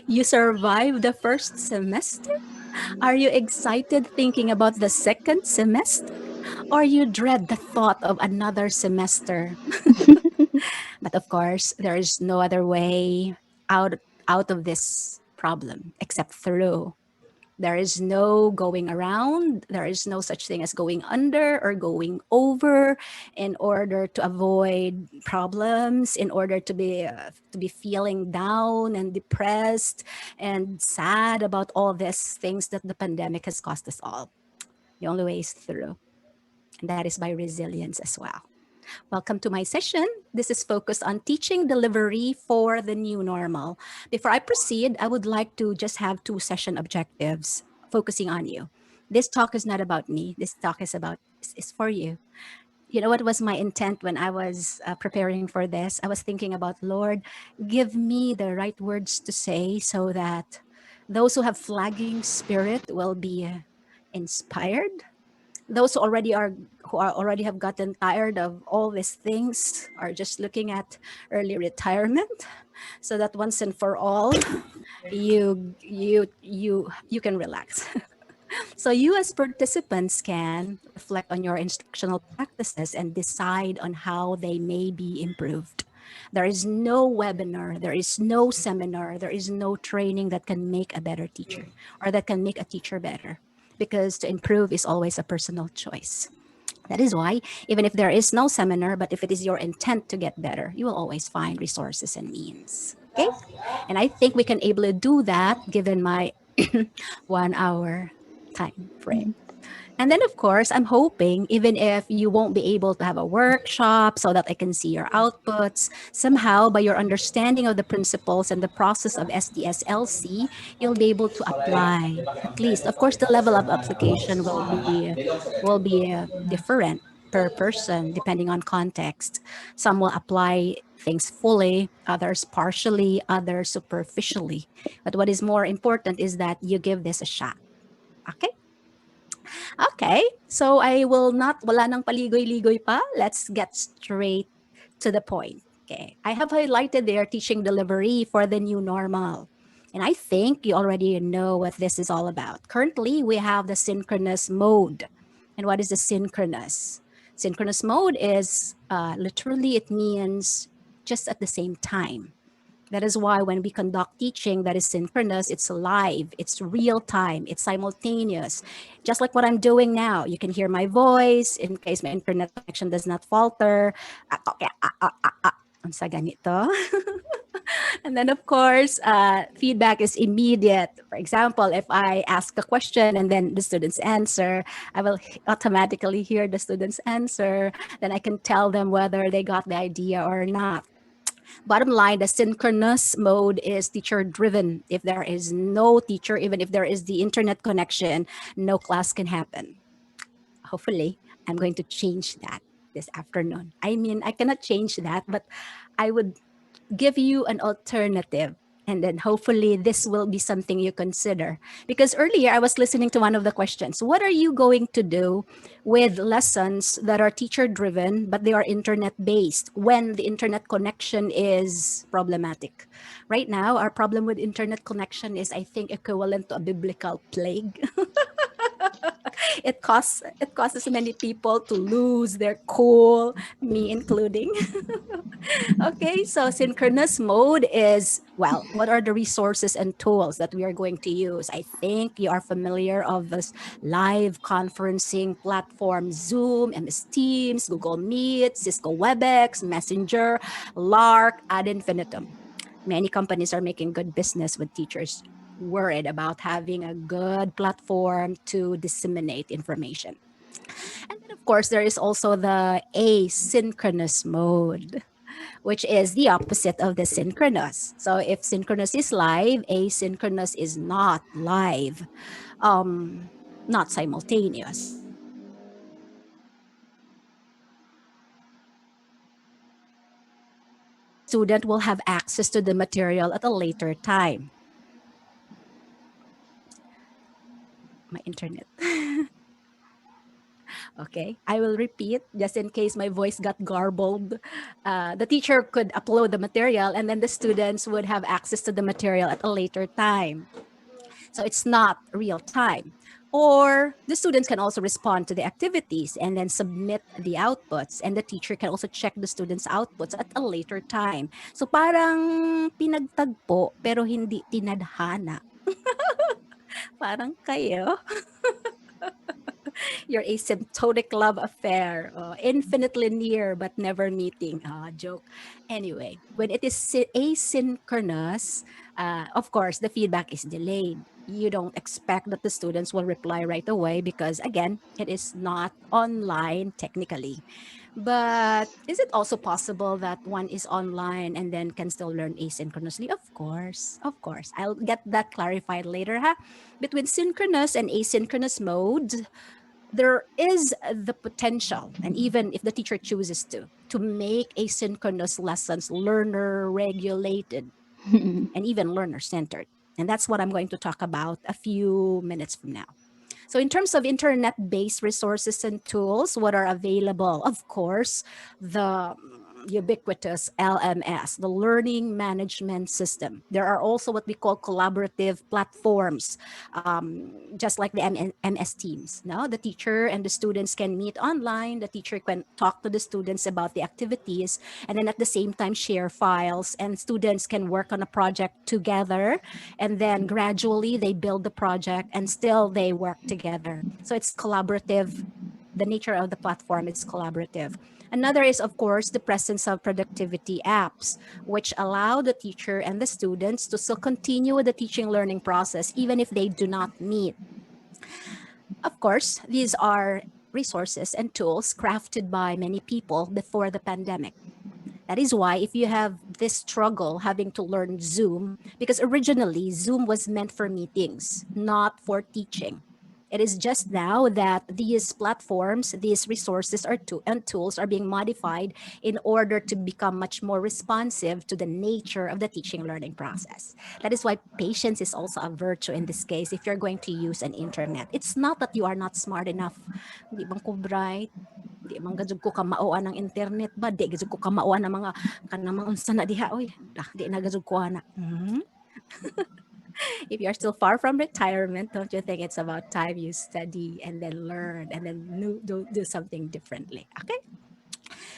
You survived the first semester? Are you excited thinking about the second semester? Or you dread the thought of another semester? But of course, there is no other way out out of this problem except through. There is no going around. There is no such thing as going under or going over in order to avoid problems, in order to be feeling down and depressed and sad about all these things that the pandemic has caused us all. The only way is through, and that is by resilience as well. Welcome to my session. This is focused on teaching delivery for the new normal. Before I proceed, I would like to just have two session objectives focusing on you. This talk is not about me. This talk is for you. You know what was my intent when I was preparing for this? I was thinking about, Lord, give me the right words to say so that those who have flagging spirit will be inspired. Those who are already have gotten tired of all these things are just looking at early retirement, so that once and for all you can relax. So you as participants can reflect on your instructional practices and decide on how they may be improved. There is no webinar, there is no seminar, there is no training that can make a better teacher or that can make a teacher better, because to improve is always a personal choice. That is why, even if there is no seminar, but if it is your intent to get better, you will always find resources and means. Okay? And I think we can able to do that given my 1 hour time frame. And then, of course, I'm hoping, even if you won't be able to have a workshop so that I can see your outputs, somehow by your understanding of the principles and the process of SDSLC, you'll be able to apply. At least, of course, the level of application will be different per person depending on context. Some will apply things fully, others partially, others superficially. But what is more important is that you give this a shot. Okay? Okay, so I will not, wala nang paligoy-ligoy pa. Let's get straight to the point. Okay, I have highlighted there teaching delivery for the new normal. And I think you already know what this is all about. Currently, we have the synchronous mode. And what is the synchronous? Synchronous mode is literally, it means just at the same time. That is why when we conduct teaching that is synchronous, it's live, it's real time, it's simultaneous. Just like what I'm doing now, you can hear my voice in case my internet connection does not falter. Okay, unsa ganito. And then, of course, feedback is immediate. For example, if I ask a question and then the students answer, I will automatically hear the students answer. Then I can tell them whether they got the idea or not. Bottom line, the synchronous mode is teacher driven. If there is no teacher, even if there is the internet connection, no class can happen. Hopefully, I'm going to change that this afternoon. I mean, I cannot change that, but I would give you an alternative. And then hopefully this will be something you consider. Because earlier I was listening to one of the questions. What are you going to do with lessons that are teacher driven, but they are internet based when the internet connection is problematic? Right now, our problem with internet connection is, I think, equivalent to a biblical plague. It causes many people to lose their cool, me including. Okay, so synchronous mode is, well, what are the resources and tools that we are going to use? I think you are familiar of this live conferencing platform, Zoom, MS Teams, Google Meet, Cisco WebEx, Messenger, Lark, ad infinitum. Many companies are making good business with teachers worried about having a good platform to disseminate information. And then, of course, there is also the asynchronous mode, which is the opposite of the synchronous. So if synchronous is live, asynchronous is not live, not simultaneous. Student will have access to the material at a later time. My internet. Okay, I will repeat just in case my voice got garbled. The teacher could upload the material and then the students would have access to the material at a later time. So it's not real time. Or the students can also respond to the activities and then submit the outputs. And the teacher can also check the students' outputs at a later time. So parang pinagtagpo pero hindi tinadhana. Parang kayo. Your asymptotic love affair, infinitely near but never meeting. Joke. Anyway, when it is asynchronous, of course, the feedback is delayed. You don't expect that the students will reply right away because, again, it is not online technically. But is it also possible that one is online and then can still learn asynchronously? Of course, of course. I'll get that clarified later. Between synchronous and asynchronous modes, there is the potential, and even if the teacher chooses to make asynchronous lessons learner regulated and even learner centered. And that's what I'm going to talk about a few minutes from now. So, in terms of internet based resources and tools, what are available? Of course, the ubiquitous LMS, the Learning Management System. There are also what we call collaborative platforms, just like the MS Teams. No, the teacher and the students can meet online. The teacher can talk to the students about the activities, and then at the same time share files. And students can work on a project together, and then gradually they build the project, and still they work together. So it's collaborative. The nature of the platform is collaborative. Another is, of course, the presence of productivity apps, which allow the teacher and the students to still continue with the teaching learning process, even if they do not meet. Of course, these are resources and tools crafted by many people before the pandemic. That is why if you have this struggle having to learn Zoom, because originally Zoom was meant for meetings, not for teaching. It is just now that these platforms, these resources and tools are being modified in order to become much more responsive to the nature of the teaching learning process. That is why patience is also a virtue in this case if you're going to use an internet. It's not that you are not smart enough. Di bang ko bright? Di man gajud ko kamaoan ng internet ba? Di gajud ko kamaoan ng mga kanang mga unsa na diha oy. Di na gajud ko ana. If you're still far from retirement, don't you think it's about time you study and then learn and then do something differently? Okay.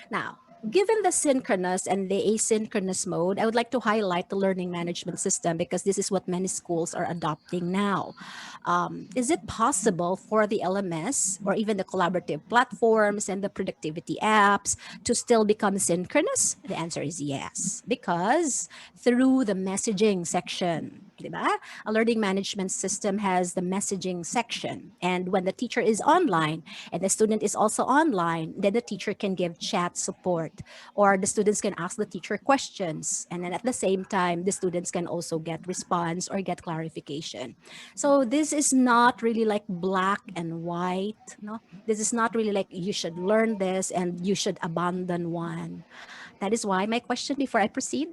Now, given the synchronous and the asynchronous mode, I would like to highlight the learning management system because this is what many schools are adopting now. Is it possible for the LMS or even the collaborative platforms and the productivity apps to still become synchronous? The answer is yes, because through the messaging section, diba? A learning management system has the messaging section. And when the teacher is online and the student is also online, then the teacher can give chat support or the students can ask the teacher questions. And then at the same time, the students can also get response or get clarification. So this is not really like black and white. No, this is not really like you should learn this and you should abandon one. That is why my question before I proceed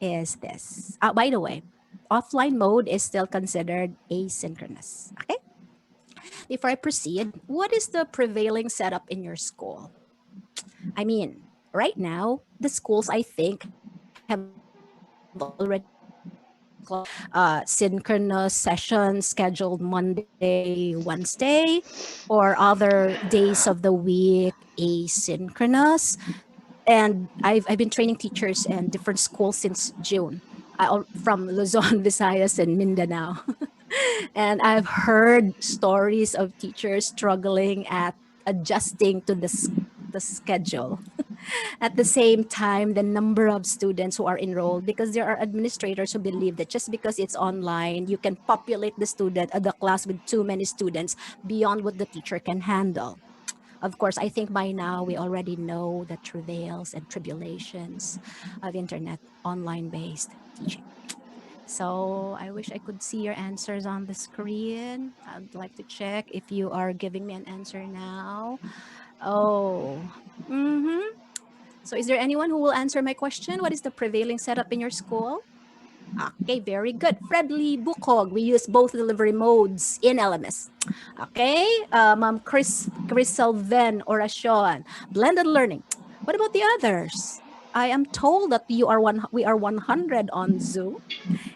is this. By the way, offline mode is still considered asynchronous. Okay. Before I proceed, what is the prevailing setup in your school? I mean, right now, the schools I think have already adopted synchronous sessions scheduled Monday, Wednesday, or other days of the week asynchronous. And I've been training teachers in different schools since June, from Luzon, Visayas, and Mindanao. And I've heard stories of teachers struggling at adjusting to the schedule. At the same time, the number of students who are enrolled, because there are administrators who believe that just because it's online, you can populate the class with too many students beyond what the teacher can handle. Of course, I think by now we already know the travails and tribulations of internet online based teaching. So I wish I could see your answers on the screen. I'd like to check if you are giving me an answer now. Oh, mm-hmm. So is there anyone who will answer my question? What is the prevailing setup in your school? Okay, very good. Fredly Bukog, we use both delivery modes in LMS. Okay, Chris Salven Oracion, blended learning. What about the others? I am told that we are 100 on Zoom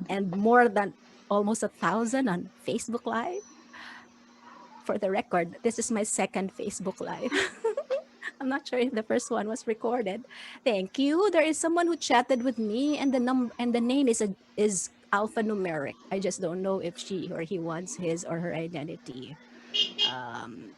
and more than almost 1,000 on Facebook Live. For the record, this is my second Facebook Live. I'm not sure if the first one was recorded. Thank you. There is someone who chatted with me, and the name is alphanumeric. I just don't know if she or he wants his or her identity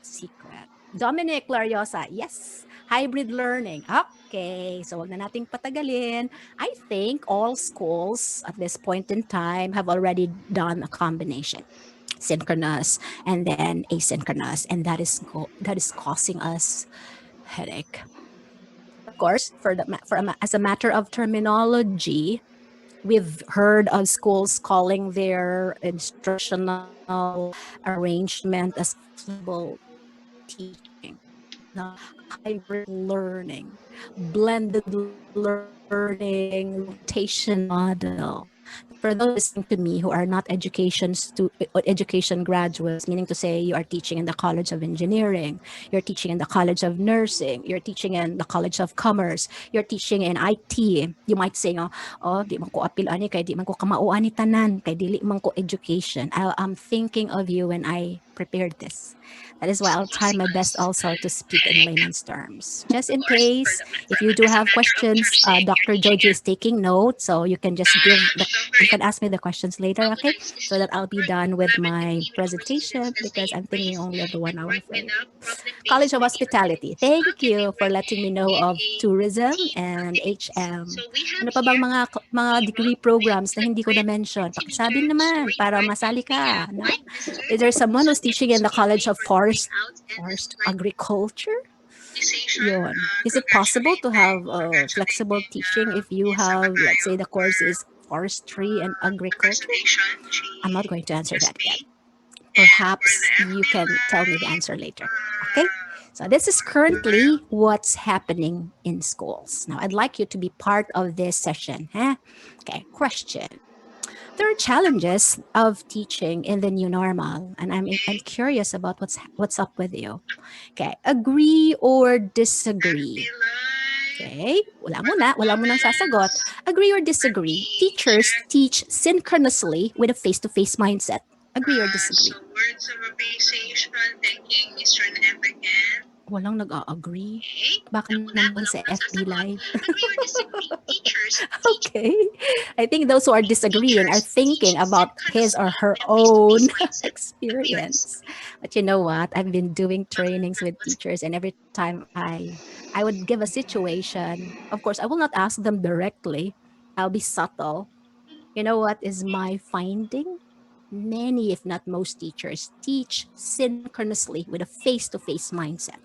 secret. Dominic Lariosa, yes. Hybrid learning. Okay, so wag na nating patagalin. I think all schools at this point in time have already done a combination, synchronous and then asynchronous, and that is causing us headache. Of course, as a matter of terminology, we've heard of schools calling their instructional arrangement as flexible teaching, hybrid learning, blended learning, rotation model. For those listening to me who are not education graduates, meaning to say you are teaching in the College of Engineering, you're teaching in the College of Nursing, you're teaching in the College of Commerce, you're teaching in IT, you might say, oh, di man ko apil ani kay di man ko kamao ani tanan kay dili man ko education. I'm thinking of you when I prepared this. That is why I'll try my best also to speak in layman's terms. Just in case, if you do have questions, Dr. Joji is taking notes, so you can ask me the questions later, okay? So that I'll be done with my presentation because I'm thinking only of the 1 hour frame. College of Hospitality. Thank you for letting me know of tourism and HM. Ano pa bang mga degree programs na hindi ko na-mention? Pakisabi naman para masali ka. No? Is there someone who's teaching in the College of Forest Agriculture? Yun. Is it possible to have flexible teaching if you have, let's say, the course is forestry and agriculture? I'm not going to answer that yet. Perhaps you can tell me the answer later. Okay? So, this is currently what's happening in schools. Now, I'd like you to be part of this session. Huh? Okay, question. There are challenges of teaching in the new normal, and I'm curious about what's up with you. Okay, agree or disagree? Okay, wala mo nang sasagot. Agree or disagree? Teachers teach synchronously with a face-to-face mindset. Agree or disagree? Words of appreciation, thanking Mr. Nev again. Walang nag-a-agree. Okay. Baka nandun sa FB Live. Agree or disagree? Teachers teach. Okay. I think those who are disagreeing are thinking about his or her own experience. But you know what? I've been doing trainings with teachers, and every time I would give a situation, of course, I will not ask them directly. I'll be subtle. You know what is my finding? Many, if not most teachers, teach synchronously with a face to face mindset.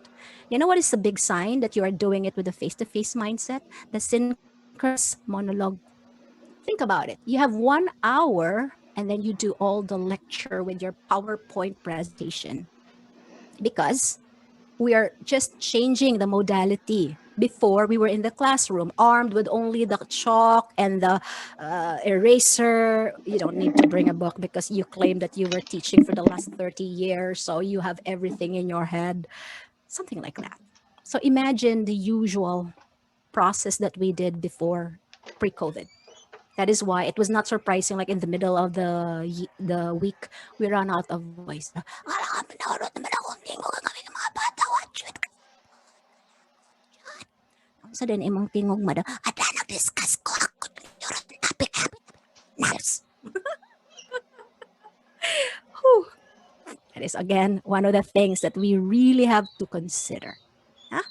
You know what is the big sign that you are doing it with a face to face mindset? The synchronous monologue. Think about it. You have 1 hour and then you do all the lecture with your PowerPoint presentation because we are just changing the modality. Before, we were in the classroom armed with only the chalk and the eraser. You don't need to bring a book because you claim that you were teaching for the last 30 years, so you have everything in your head, something like that. So imagine the usual process that we did before pre-COVID. That is why it was not surprising. Like in the middle of the week, we ran out of voice. Sa din imong tingog mada ada nag-discuss ko ako That is again one of the things that we really have to consider. Huh?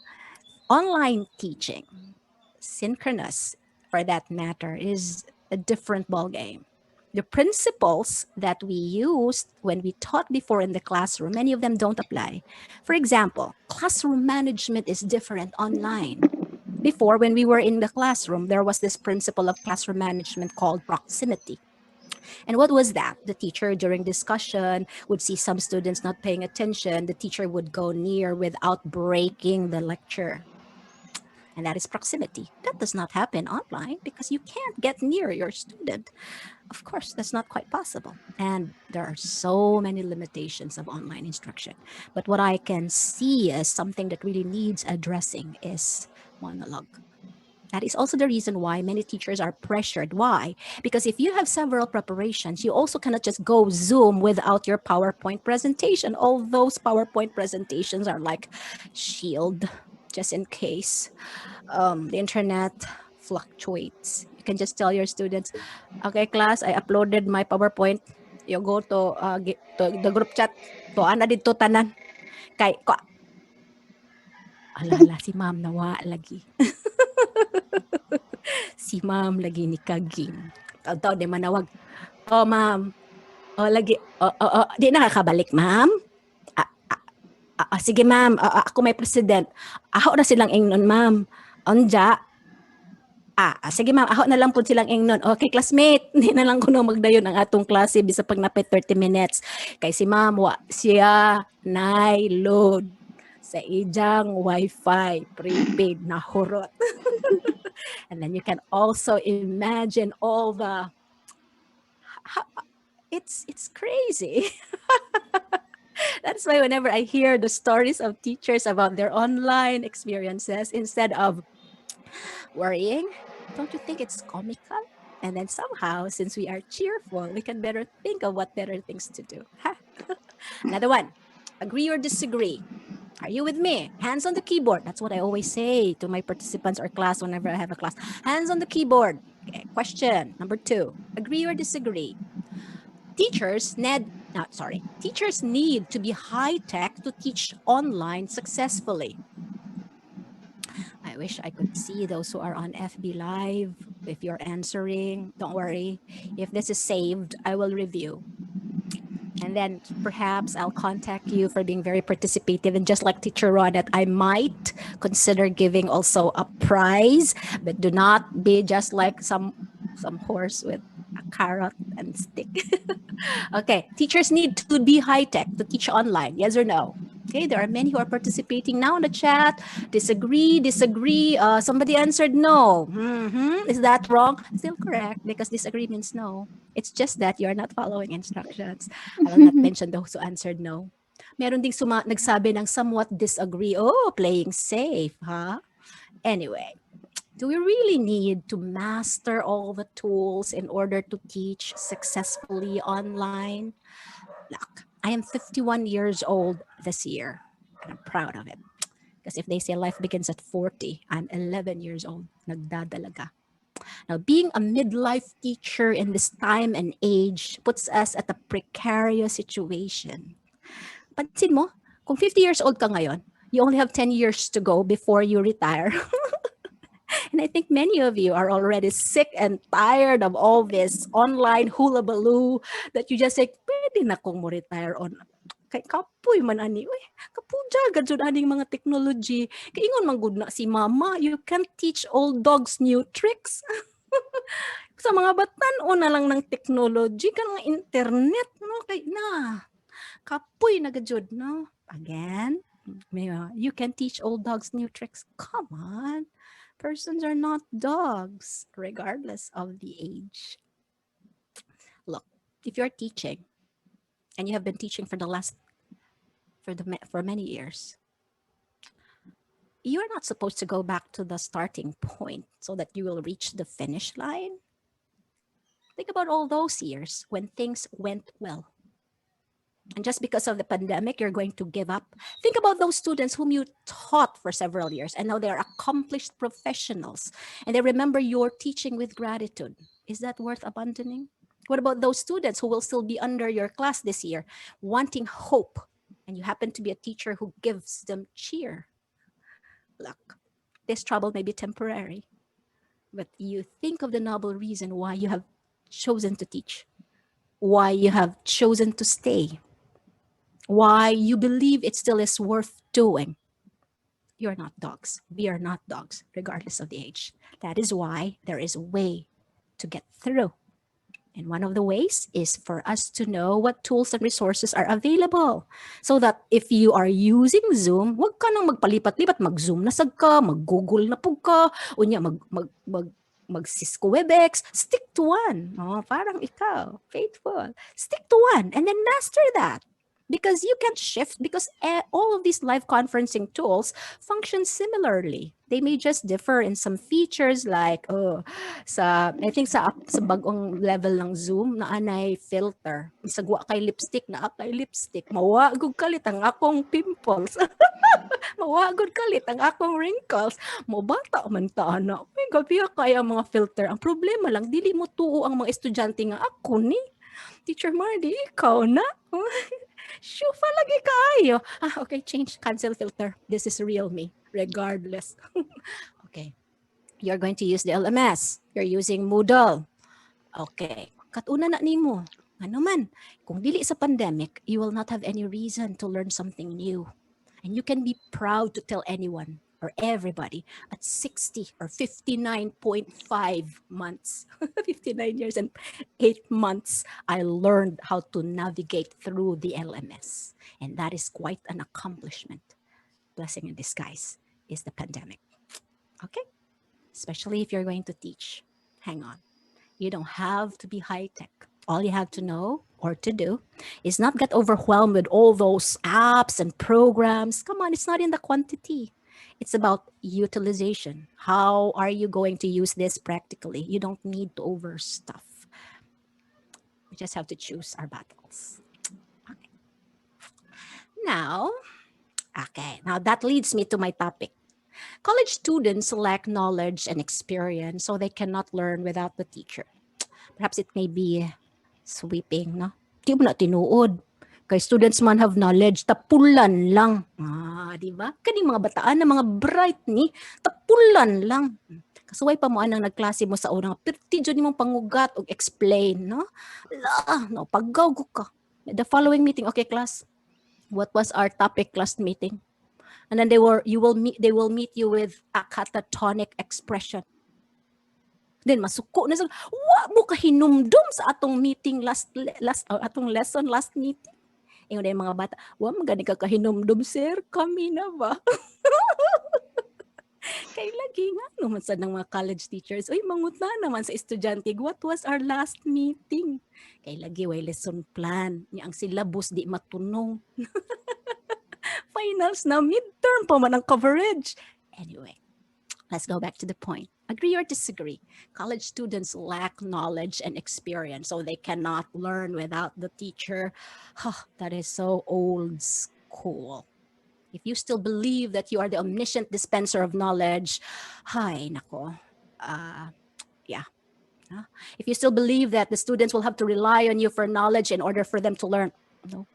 Online teaching, synchronous for that matter, is a different ballgame. The principles that we used when we taught before in the classroom, many of them don't apply. For example, classroom management is different online. Before, when we were in the classroom, there was this principle of classroom management called proximity. And what was that? The teacher, during discussion, would see some students not paying attention. The teacher would go near without breaking the lecture. and that is proximity. That does not happen online because you can't get near your student. Of course, that's not quite possible. And there are so many limitations of online instruction. But what I can see as something that really needs addressing is monologue. That is also the reason why many teachers are pressured. Why? Because if you have several preparations, you also cannot just go Zoom without your PowerPoint presentation. All those PowerPoint presentations are like shield, just in case the internet fluctuates. You can just tell your students, okay, class, I uploaded my PowerPoint. You go to the group chat. To ana dito tanan. Kay, ko, ala, si ma'am nawa lagi. Si ma'am lagi ni kagim. Taw-taw di manawag. Oh, ma'am. Oh, lagi. Di nakakabalik, ma'am. Ah, sige, ma'am. Ako may president. Aho na silang ingnon, ma'am. Onja, sige ma'am, ako na lang po silang ingnon. Okay, classmate, hindi na lang ko na magdayon ang atong klase bisa pag napit 30 minutes. Kay si ma'am, siya load sa ijang wifi, prepaid na hurot. And then you can also imagine all the, it's crazy. That's why whenever I hear the stories of teachers about their online experiences, instead of worrying, don't you think it's comical? And then somehow, since we are cheerful, we can better think of what better things to do. Another one, agree or disagree. Are you with me? Hands on the keyboard. That's what I always say to my participants or class whenever I have a class. Hands on the keyboard. Okay, question number 2. Agree or disagree? Teachers need to be high tech to teach online successfully. I wish I could see those who are on FB Live. If you're answering, don't worry. If this is saved, I will review. And then perhaps I'll contact you for being very participative. And just like Teacher Ronette, I might consider giving also a prize, but do not be just like some horse with a carrot and stick. Okay, teachers need to be high tech to teach online. Yes or no? Okay, there are many who are participating now in the chat. Disagree. Somebody answered no. Is that wrong? Still correct because disagree means no. It's just that you're not following instructions. I will not mention those who answered no. Meron ding nagsabi ng somewhat disagree. Oh, playing safe, huh? Anyway, do we really need to master all the tools in order to teach successfully online? Look, I am 51 years old this year, and I'm proud of it. Because if they say life begins at 40, I'm 11 years old. Nagdadalaga. Now, being a midlife teacher in this time and age puts us at a precarious situation. Pansin mo, kung 50 years old ka ngayon, you only have 10 years to go before you retire. And I think many of you are already sick and tired of all this online hula baloo that you just say, pwede na kong mo retire on. Kay kapoy man ani, uy, kapuja gad aning mga technology. Kay ingon man gud na si mama, you can't teach old dogs new tricks. Sa mga batan-o na lang ng technology, kan nga internet, no? Kay na, kapoy na gad no? Again, you can teach old dogs new tricks. Come on. Persons are not dogs, regardless of the age. Look, if you're teaching and you have been teaching for many years, you're not supposed to go back to the starting point so that you will reach the finish line. Think about all those years when things went well. And just because of the pandemic, you're going to give up. Think about those students whom you taught for several years and now they're accomplished professionals and they remember your teaching with gratitude. Is that worth abandoning? What about those students who will still be under your class this year, wanting hope, and you happen to be a teacher who gives them cheer? Look, this trouble may be temporary, but you think of the noble reason why you have chosen to teach, why you have chosen to stay, why you believe it still is worth doing. You're not dogs. We are not dogs, regardless of the age. That is why there is a way to get through. And one of the ways is for us to know what tools and resources are available. So that if you are using Zoom, wag ka nang magpalipat-lipat, mag-Zoom na sad ka, mag-Google na pug ka, unya mag Cisco WebEx, stick to one. Oh, parang ikaw, faithful. Stick to one and then master that. Because you can shift because all of these live conferencing tools function similarly. They may just differ in some features like I think sa bagong level ng Zoom na anay filter. Isagwa kay lipstick na kay lipstick. Mawagog kalit ang akong pimples. Mawagod kalit ang akong wrinkles. Mobata man ta na. May gabi kaya mga filter. Ang problema lang dili mo tuo ang mga estudyante nga ako ni Teacher Mardy, ikaw na? Syufa lagi kayo. Okay, change, cancel filter. This is real me, regardless. Okay. You're going to use the LMS. You're using Moodle. Okay. Katuna na nimo. Ano man, kung dili sa pandemic, you will not have any reason to learn something new. And you can be proud to tell anyone or everybody at 60 or 59.5 months, 59 years and 8 months, I learned how to navigate through the LMS. And that is quite an accomplishment. Blessing in disguise is the pandemic. Okay? Especially if you're going to teach. Hang on. You don't have to be high tech. All you have to know or to do is not get overwhelmed with all those apps and programs. Come on, it's not in the quantity. It's about utilization. How are you going to use this practically? You don't need to overstuff. We just have to choose our battles. Okay. Now, now that leads me to my topic. College students lack knowledge and experience, so they cannot learn without the teacher. Perhaps it may be sweeping, no? Di mo na tinuod. Kay students man have knowledge, tapulan lang. Di ba? Kani mga bataan na mga bright ni, tapulan lang. Kasuway pa mo anang nagklase mo sa unang, perti dyan mong pangugat o explain, no? No, paggaw ka. The following meeting, okay class, what was our topic last meeting? And then they will meet you with a catatonic expression. Then masuko na sa wa mo ka hinumdum sa atong meeting atong lesson last meeting. Ingon yung mga bata, wa magani ka kahinumdum sir, kami na ba? Kay lagi nga naman sa ng mga college teachers, uy manguta naman sa estudyante, what was our last meeting? Kay lagi way lesson plan, niya ang syllabus di matunong. Finals na, midterm pa man ang coverage. Anyway, let's go back to the point. Agree or disagree? College students lack knowledge and experience, so they cannot learn without the teacher. That is so old school. If you still believe that you are the omniscient dispenser of knowledge, hay nako. Yeah. If you still believe that the students will have to rely on you for knowledge in order for them to learn, no.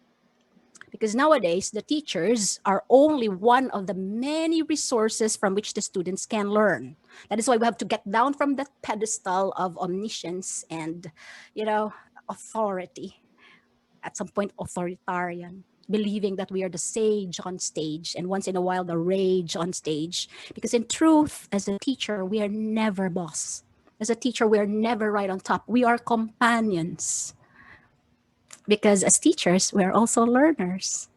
Because nowadays, the teachers are only one of the many resources from which the students can learn. That is why we have to get down from that pedestal of omniscience and, authority. At some point, authoritarian, believing that we are the sage on stage and once in a while the rage on stage. Because in truth, as a teacher, we are never boss. As a teacher, we are never right on top. We are companions. Because as teachers, we're also learners.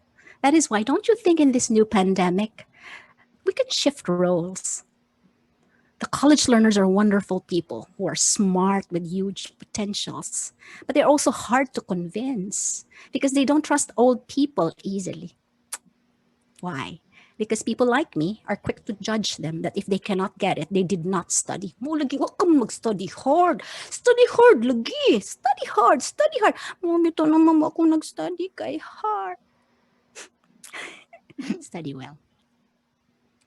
That is why, don't you think in this new pandemic, we could shift roles? The college learners are wonderful people who are smart with huge potentials, but they're also hard to convince because they don't trust old people easily. Why? Because people like me are quick to judge them that if they cannot get it, they did not study. Mo lagi, wag kang mag-study hard. Study hard lagi. Study hard, study hard. Mo bito naman mo ako nag-study kay hard. Study well.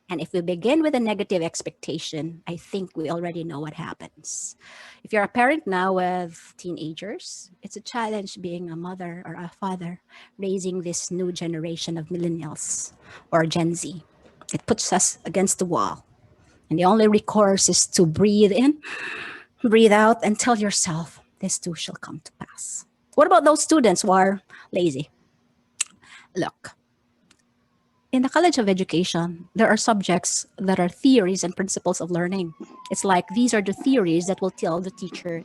And if we begin with a negative expectation, I think we already know what happens. If you're a parent now with teenagers, it's a challenge being a mother or a father raising this new generation of millennials or Gen Z. It puts us against the wall. And the only recourse is to breathe in, breathe out, and tell yourself, this too shall come to pass. What about those students who are lazy? Look, in the College of Education, there are subjects that are theories and principles of learning. It's like these are the theories that will tell the teacher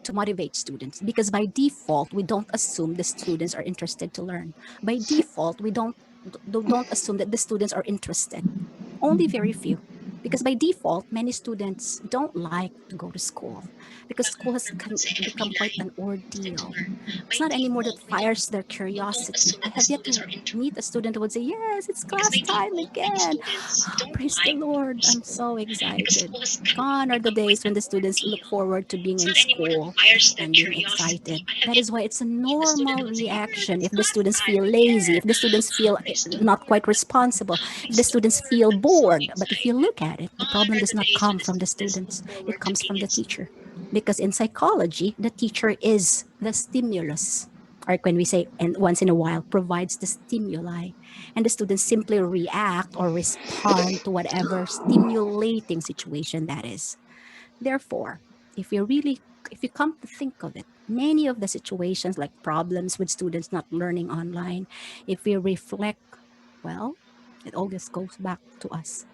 to motivate students, because by default we don't assume the students are interested to learn. By default we don't assume that the students are interested. Only very few. Because by default, many students don't like to go to school because school has Sa become quite FB9, an ordeal. particular, It's by not anymore that default, fires their we don't curiosity. assume I that the have yet students to are meet a introverts. student who would say, "Yes, it's Because class by time default, many again." students don't Praise the like Lord. I'm school so because excited. school has Gone are the become quite days when an the students look ordeal. forward to being It's in not anymore that school fires their and being curiosity. excited. I have That yet is why it's a to meet a student normal who would say, "Yes, reaction it's if the class students time feel lazy, if again." the students feel Praise the not Lord. quite responsible, if the Praise the students Lord. feel I'm so bored. But if you excited. look at it, the Gone problem are does the not days when come the from the students look students, it forward to comes being from the in school. teacher. Because in psychology, the teacher is the stimulus. Or when we say, and once in a while, provides the stimuli. And the students simply react or respond to whatever stimulating situation that is. Therefore, if you really if you come to think of it, many of the situations like problems with students not learning online, if we reflect, well, it all just goes back to us.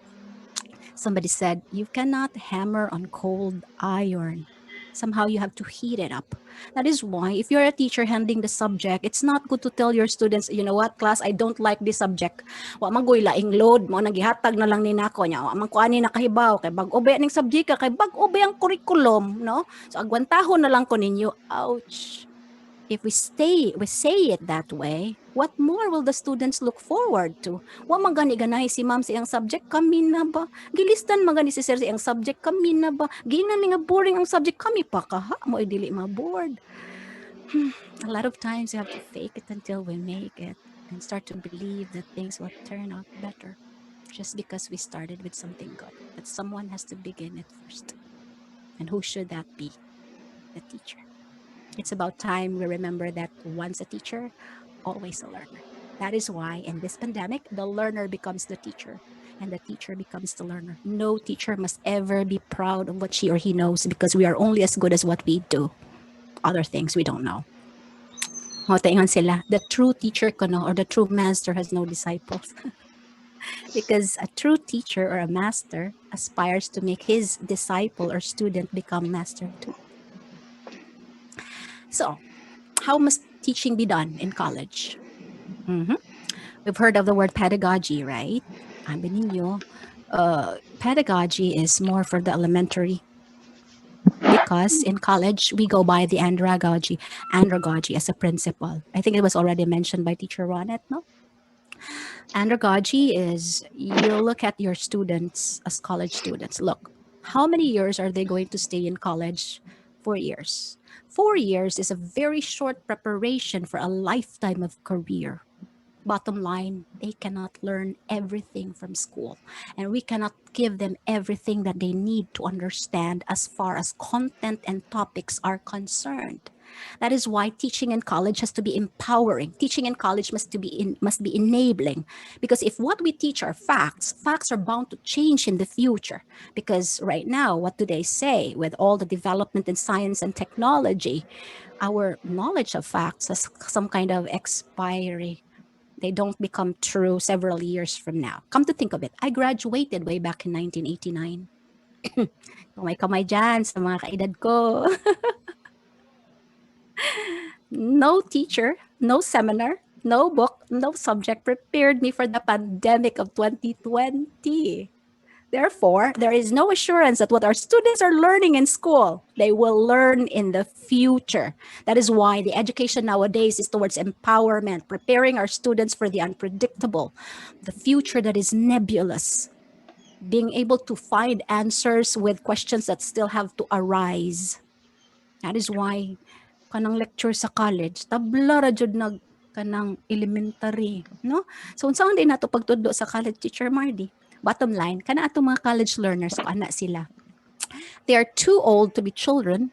Somebody said, you cannot hammer on cold iron. Somehow you have to heat it up. That is why, if you're a teacher handling the subject, it's not good to tell your students, you know what, class, I don't like this subject. Wa magoy laing load mo, nagihatag na lang ni nako niya. Wa man ko ani nakahibaw, kay bag obe ning subject ka, kay bag obe ang curriculum, no? So agwantahon na lang ko ninyo. Ouch. If we say it that way, what more will the students look forward to? Wa magani ganay si ma'am sa iyang subject kami na ba? Gilistan magani si sir sa iyang subject kami na ba? Giingnan mi nga boring ang subject kami pa kaha mo dili ma bored. A lot of times you have to fake it until we make it and start to believe that things will turn out better just because we started with something good. But someone has to begin it first. And who should that be? The teacher. It's about time we remember that once a teacher, always a learner. That is why in this pandemic, the learner becomes the teacher and the teacher becomes the learner. No teacher must ever be proud of what she or he knows because we are only as good as what we do. Other things we don't know. Motaingon sila, the true teacher kono or the true master has no disciples. Because a true teacher or a master aspires to make his disciple or student become master too. So, how must teaching be done in college? Mhm. We've heard of the word pedagogy, right? Sabi ninyo, pedagogy is more for the elementary because in college we go by the andragogy as a principle. I think it was already mentioned by Teacher Ronet, no? Andragogy is you look at your students as college students. Look, how many years are they going to stay in college? 4 years. 4 years is a very short preparation for a lifetime of career. Bottom line, they cannot learn everything from school. And we cannot give them everything that they need to understand as far as content and topics are concerned. That is why teaching in college has to be empowering. Teaching in college must be enabling. Because if what we teach are facts, facts are bound to change in the future. Because right now, what do they say? With all the development in science and technology, our knowledge of facts has some kind of expiry. They don't become true several years from now. Come to think of it, I graduated way back in 1989. Kamay-kamay dyan sa mga kaedad ko. No teacher, no seminar, no book, no subject prepared me for the pandemic of 2020. Therefore, there is no assurance that what our students are learning in school, they will learn in the future. That is why the education nowadays is towards empowerment, preparing our students for the unpredictable, the future that is nebulous, being able to find answers with questions that still have to arise. That is why kanang lecture sa college, tabla ra jud nag kanang elementary, no? So unsaon din nato pagtudlo sa college, Teacher Mardy? Bottom line, kana atong mga college learners ko ana sila. They are too old to be children,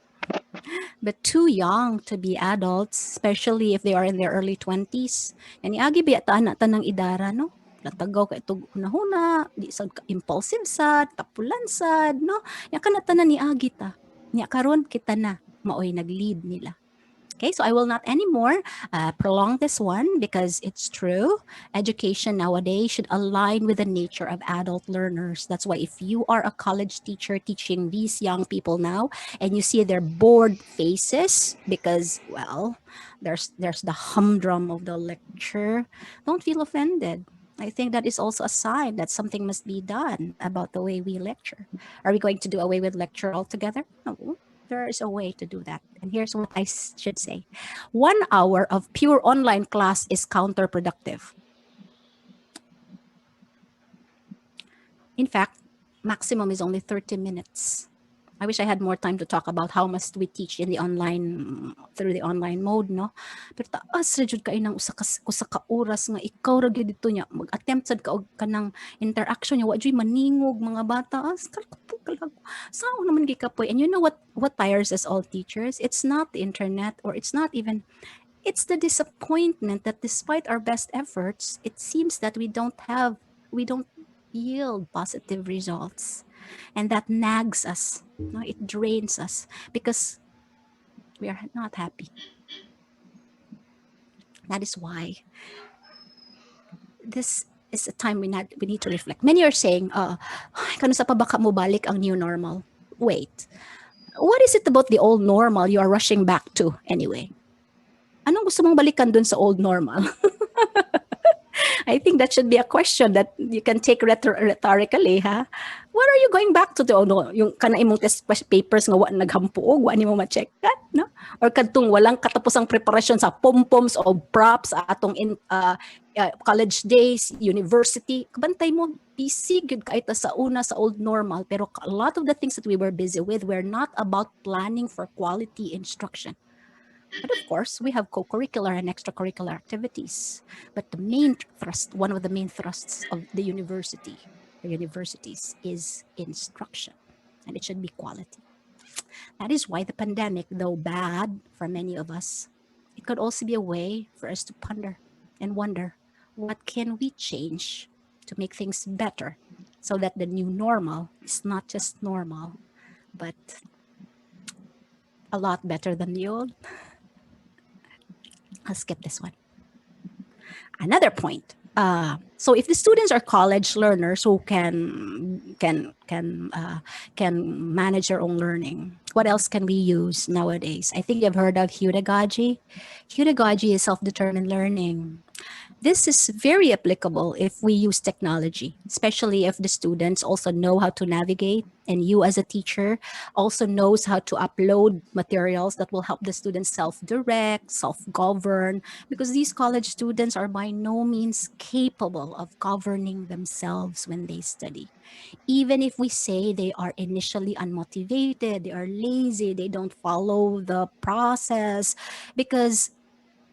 but too young to be adults, especially if they are in their early 20s. Yani agi biya ta ana tanang idara, no? Latagaw ka itog hunahuna, di sad impulsive sad, tapulan sad, no? Ya kana tanan ni agi ta. Nya karon kita na maoy nag-lead nila. Okay, so I will not anymore prolong this one because it's true. Education nowadays should align with the nature of adult learners. That's why if you are a college teacher teaching these young people now and you see their bored faces because, well, there's the humdrum of the lecture, don't feel offended. I think that is also a sign that something must be done about the way we lecture. Are we going to do away with lecture altogether? No, there is a way to do that. And here's what I should say: 1 hour of pure online class is counterproductive. In fact, maximum is only 30 minutes. I wish I had more time to talk about how must we teach in the online through the online mode, no? Pero taas ra jud kay nang usa ka oras nga ikaw ra gyud dito nya mag-attempt sad ka og kanang interaction nya wa joy maningog mga bata. Sao naman gikapoy. And you know what tires us all teachers? It's not the internet, or it's not even, it's the disappointment that despite our best efforts, it seems that we don't yield positive results. And that nags us. No, it drains us because we are not happy. That is why this is a time we need to reflect. Many are saying, "Ay, kano sa pa baka mo balik ang new normal?" Wait, what is it about the old normal you are rushing back to anyway? Anong gusto mong balikan dun sa old normal? I think that should be a question that you can take rhetorically, ha? What are you going back to? No, yung kana imong test papers nga wa naghampuog, wa nimo ma-checkan, no? Or kadtong walang katapusang preparasyon sa pom-poms o props atong college days, university. Kabantay mo, busy good kahit sa una sa old normal, pero a lot of the things that we were busy with were not about planning for quality instruction. But of course, we have co-curricular and extracurricular activities. But the main thrust, one of the main thrusts of the university or universities is instruction, and it should be quality. That is why the pandemic, though bad for many of us, it could also be a way for us to ponder and wonder, what can we change to make things better so that the new normal is not just normal, but a lot better than the old. I'll skip this one. Another point. So if the students are college learners who can manage their own learning, what else can we use nowadays? I think you've heard of pedagogy. Pedagogy is self-determined learning. This is very applicable if we use technology, especially if the students also know how to navigate, and you as a teacher also knows how to upload materials that will help the students self-direct, self-govern, because these college students are by no means capable of governing themselves when they study. Even if we say they are initially unmotivated, they are lazy, they don't follow the process, because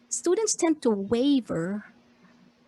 students tend to waver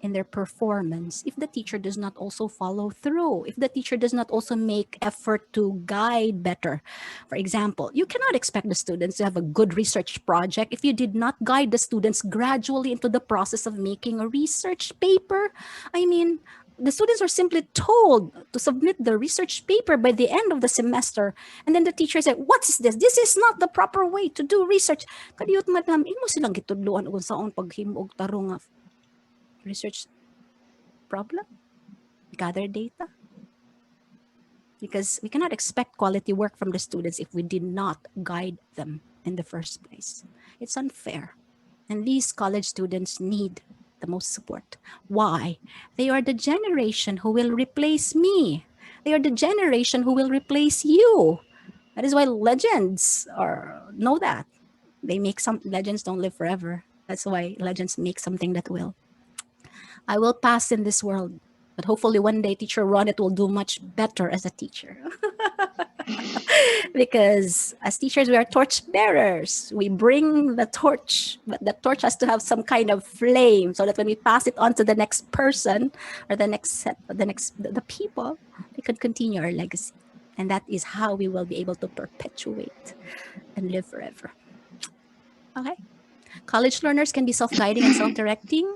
in their performance if the teacher does not also follow through, if the teacher does not also make effort to guide better. For example, you cannot expect the students to have a good research project if you did not guide the students gradually into the process of making a research paper. I mean, the students are simply told to submit the research paper by the end of the semester, and then the teacher said, what is this? This is not the proper way to do research. Kadiyot madam, imo silang gitudluan kung saan paghimo og tarong nga research problem, gather data, because we cannot expect quality work from the students if we did not guide them in the first place. It's unfair. And these college students need the most support. Why? They are the generation who will replace me. They are the generation who will replace you. That is why legends are know that. They make some legends don't live forever. That's why legends make something that will. I will pass in this world, but hopefully one day teacher Ronit will do much better as a teacher. Because as teachers, we are torch bearers. We bring the torch, but the torch has to have some kind of flame so that when we pass it on to the next person or the next set, the people, we could continue our legacy. And that is how we will be able to perpetuate and live forever. Okay. College learners can be self-guiding and self-directing.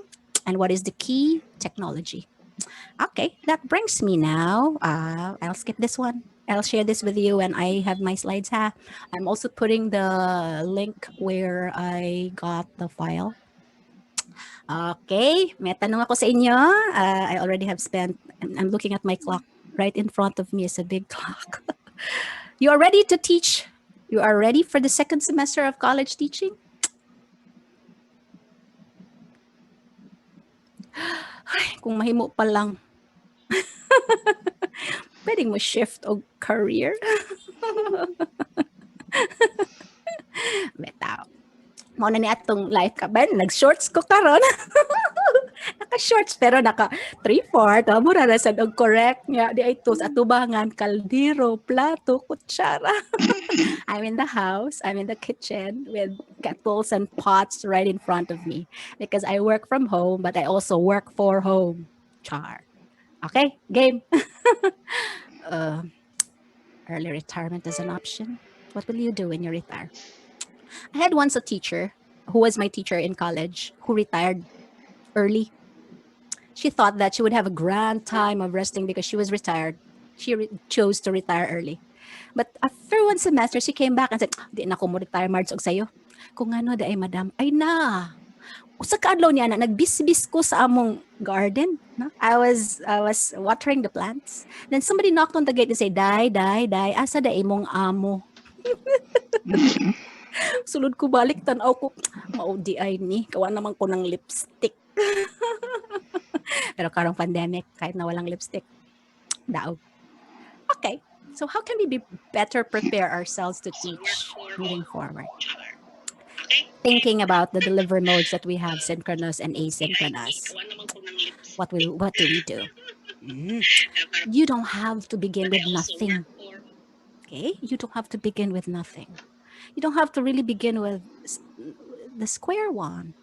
And what is the key? Technology. Okay, that brings me now. I'll skip this one. I'll share this with you when I have my slides. Ha. I'm also putting the link where I got the file. Okay, may tanong ako sa inyo. I already have spent, I'm looking at my clock. Right in front of me is a big clock. You are ready to teach? You are ready for the second semester of college teaching? Ay, kung mahimo pa lang, pwedeng mo shift o career. Betaw. Mao na ni atong life ka ba? Nag-shorts ko karon. Naka-shorts pero naka 3/4. Mura na sad og correct nga di ay tos atubangan kaldero, plato, kutsara. I'm in the house, I'm in the kitchen with kettles and pots right in front of me because I work from home but I also work for home. Char. Okay, game. uh, Early retirement is an option. What will you do when you retire? I had once a teacher who was my teacher in college who retired early. She thought that she would have a grand time of resting because she was retired. She chose to retire early. But after one semester, she came back and said, di na ko mo retire, Mards, og sayo. Kung ano, da ay madam, ay na. Usa ka adlaw niya na, nagbisbis ko sa among garden. No? I was watering the plants. Then somebody knocked on the gate and said, Day, asa da imong amo? Sulod ko balik, tanaw ko, maudi ay ni, kawa naman ko ng lipstick. Pero karong pandemic, kahit na walang lipstick, daog. Okay, so how can we be better prepare ourselves to teach moving forward? Thinking about the delivery modes that we have, synchronous and asynchronous. What do we do? Mm. You don't have to begin with nothing. Okay, you don't have to begin with nothing. You don't have to really begin with the square one.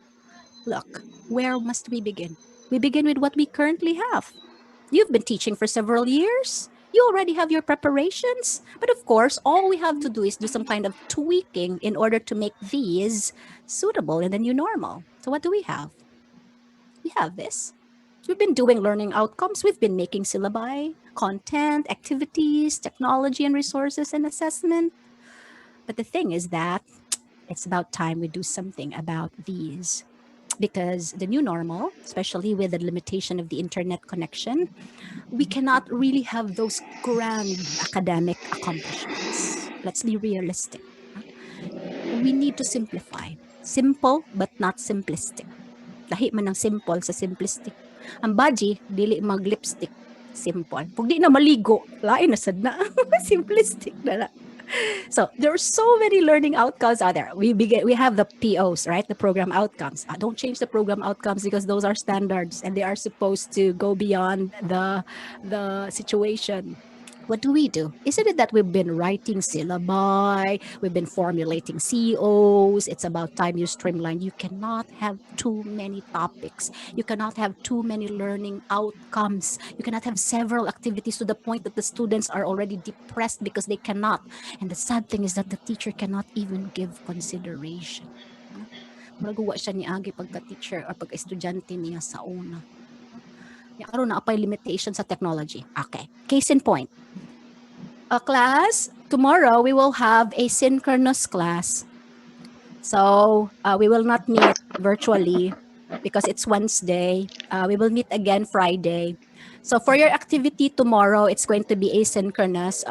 Look, where must we begin? We begin with what we currently have. You've been teaching for several years. You already have your preparations. But of course, all we have to do is do some kind of tweaking in order to make these suitable in the new normal. So, what do we have? We have this. We've been doing learning outcomes. We've been making syllabi, content, activities, technology and resources, and assessment. But the thing is that it's about time we do something about these because the new normal, especially with the limitation of the internet connection, we cannot really have those grand academic accomplishments. Let's be realistic. We need to simplify. Simple but not simplistic. Lahi man ng simple sa simplistic. Ang baji, dili mag-lipstick. Simple. Pag di na maligo, lain na sad na. Simplistic na. So there are so many learning outcomes out there. We have the POs, right? The program outcomes. Don't change the program outcomes because those are standards and they are supposed to go beyond the situation. What do we do? Isn't it that we've been writing syllabi, we've been formulating COs, it's about time you streamline. You cannot have too many topics. You cannot have too many learning outcomes. You cannot have several activities to the point that the students are already depressed because they cannot. And the sad thing is that the teacher cannot even give consideration. Magawa siya ni Agi pagka-teacher or pagka-estudyante niya sa una. Ya karon na apay limitation sa technology. Okay. Case in point. A class, tomorrow we will have a synchronous class. So we will not meet virtually because it's Wednesday. We will meet again Friday. So for your activity tomorrow, it's going to be asynchronous.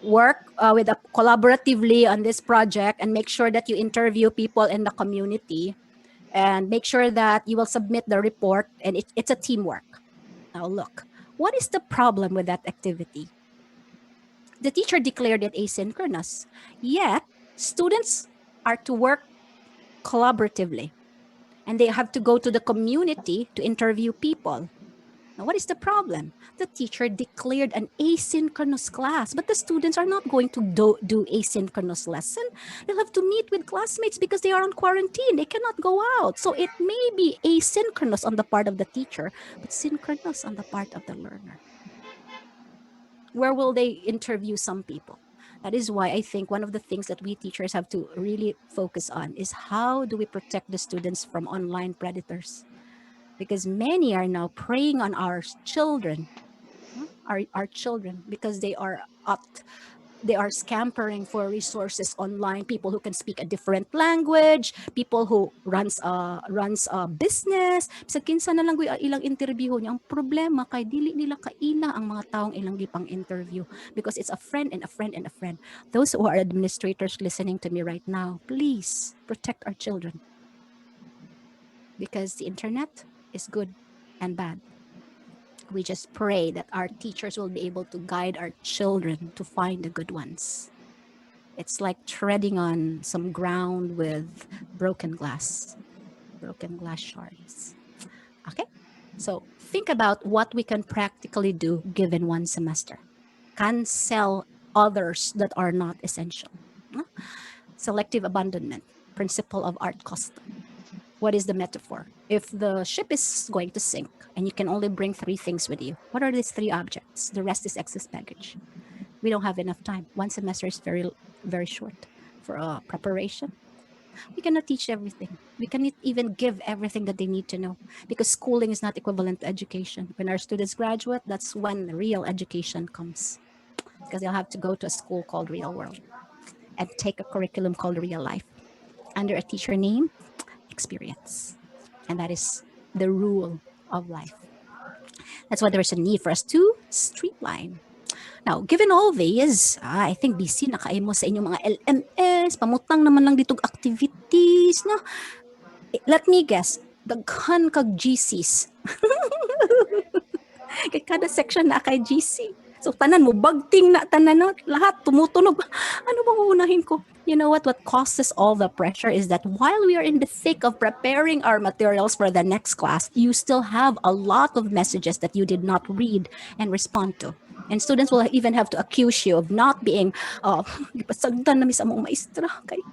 Work with collaboratively on this project and make sure that you interview people in the community and make sure that you will submit the report and it's a teamwork. Now look, what is the problem with that activity? The teacher declared it asynchronous, yet students are to work collaboratively and they have to go to the community to interview people. Now, what is the problem? The teacher declared an asynchronous class, but the students are not going to do asynchronous lesson. They'll have to meet with classmates because they are on quarantine. They cannot go out. So it may be asynchronous on the part of the teacher, but synchronous on the part of the learner. Where will they interview some people? That is why I think one of the things that we teachers have to really focus on is how do we protect the students from online predators? Because many are now preying on our children, our children, because they are at they are scampering for resources online, people who can speak a different language, people who runs a business bisag kinsa na lang gyud ilang interview niya. Ang problema kay dili nila kaila ang mga taong ilang gipang interview because it's a friend and a friend and a friend. Those who are administrators listening to me right now, please protect our children because the internet is good and bad. We just pray that our teachers will be able to guide our children to find the good ones. It's like treading on some ground with broken glass shards. Okay? So think about what we can practically do given one semester. Cancel others that are not essential. No? Selective abandonment, principle of art cost. What is the metaphor? If the ship is going to sink and you can only bring three things with you, what are these three objects? The rest is excess baggage. We don't have enough time. One semester is very short for preparation. We cannot teach everything. We cannot even give everything that they need to know because schooling is not equivalent to education. When our students graduate, that's when real education comes because they'll have to go to a school called Real World and take a curriculum called Real Life under a teacher name, experience. And that is the rule of life. That's why there's a need for us to streamline. Now, given all these, I think busy na kayo mo sa inyong mga LMS, pamutang naman lang ditog activities, no? Let me guess, daghan kag GCs. Kay kada section na kay GC. So tanan mo bagting na tanan no, lahat tumutunog. Ano bang uunahin ko? You know what causes all the pressure is that while we are in the thick of preparing our materials for the next class, you still have a lot of messages that you did not read and respond to. And students will even have to accuse you of not being gipasagdan na mi sa mong maestra kay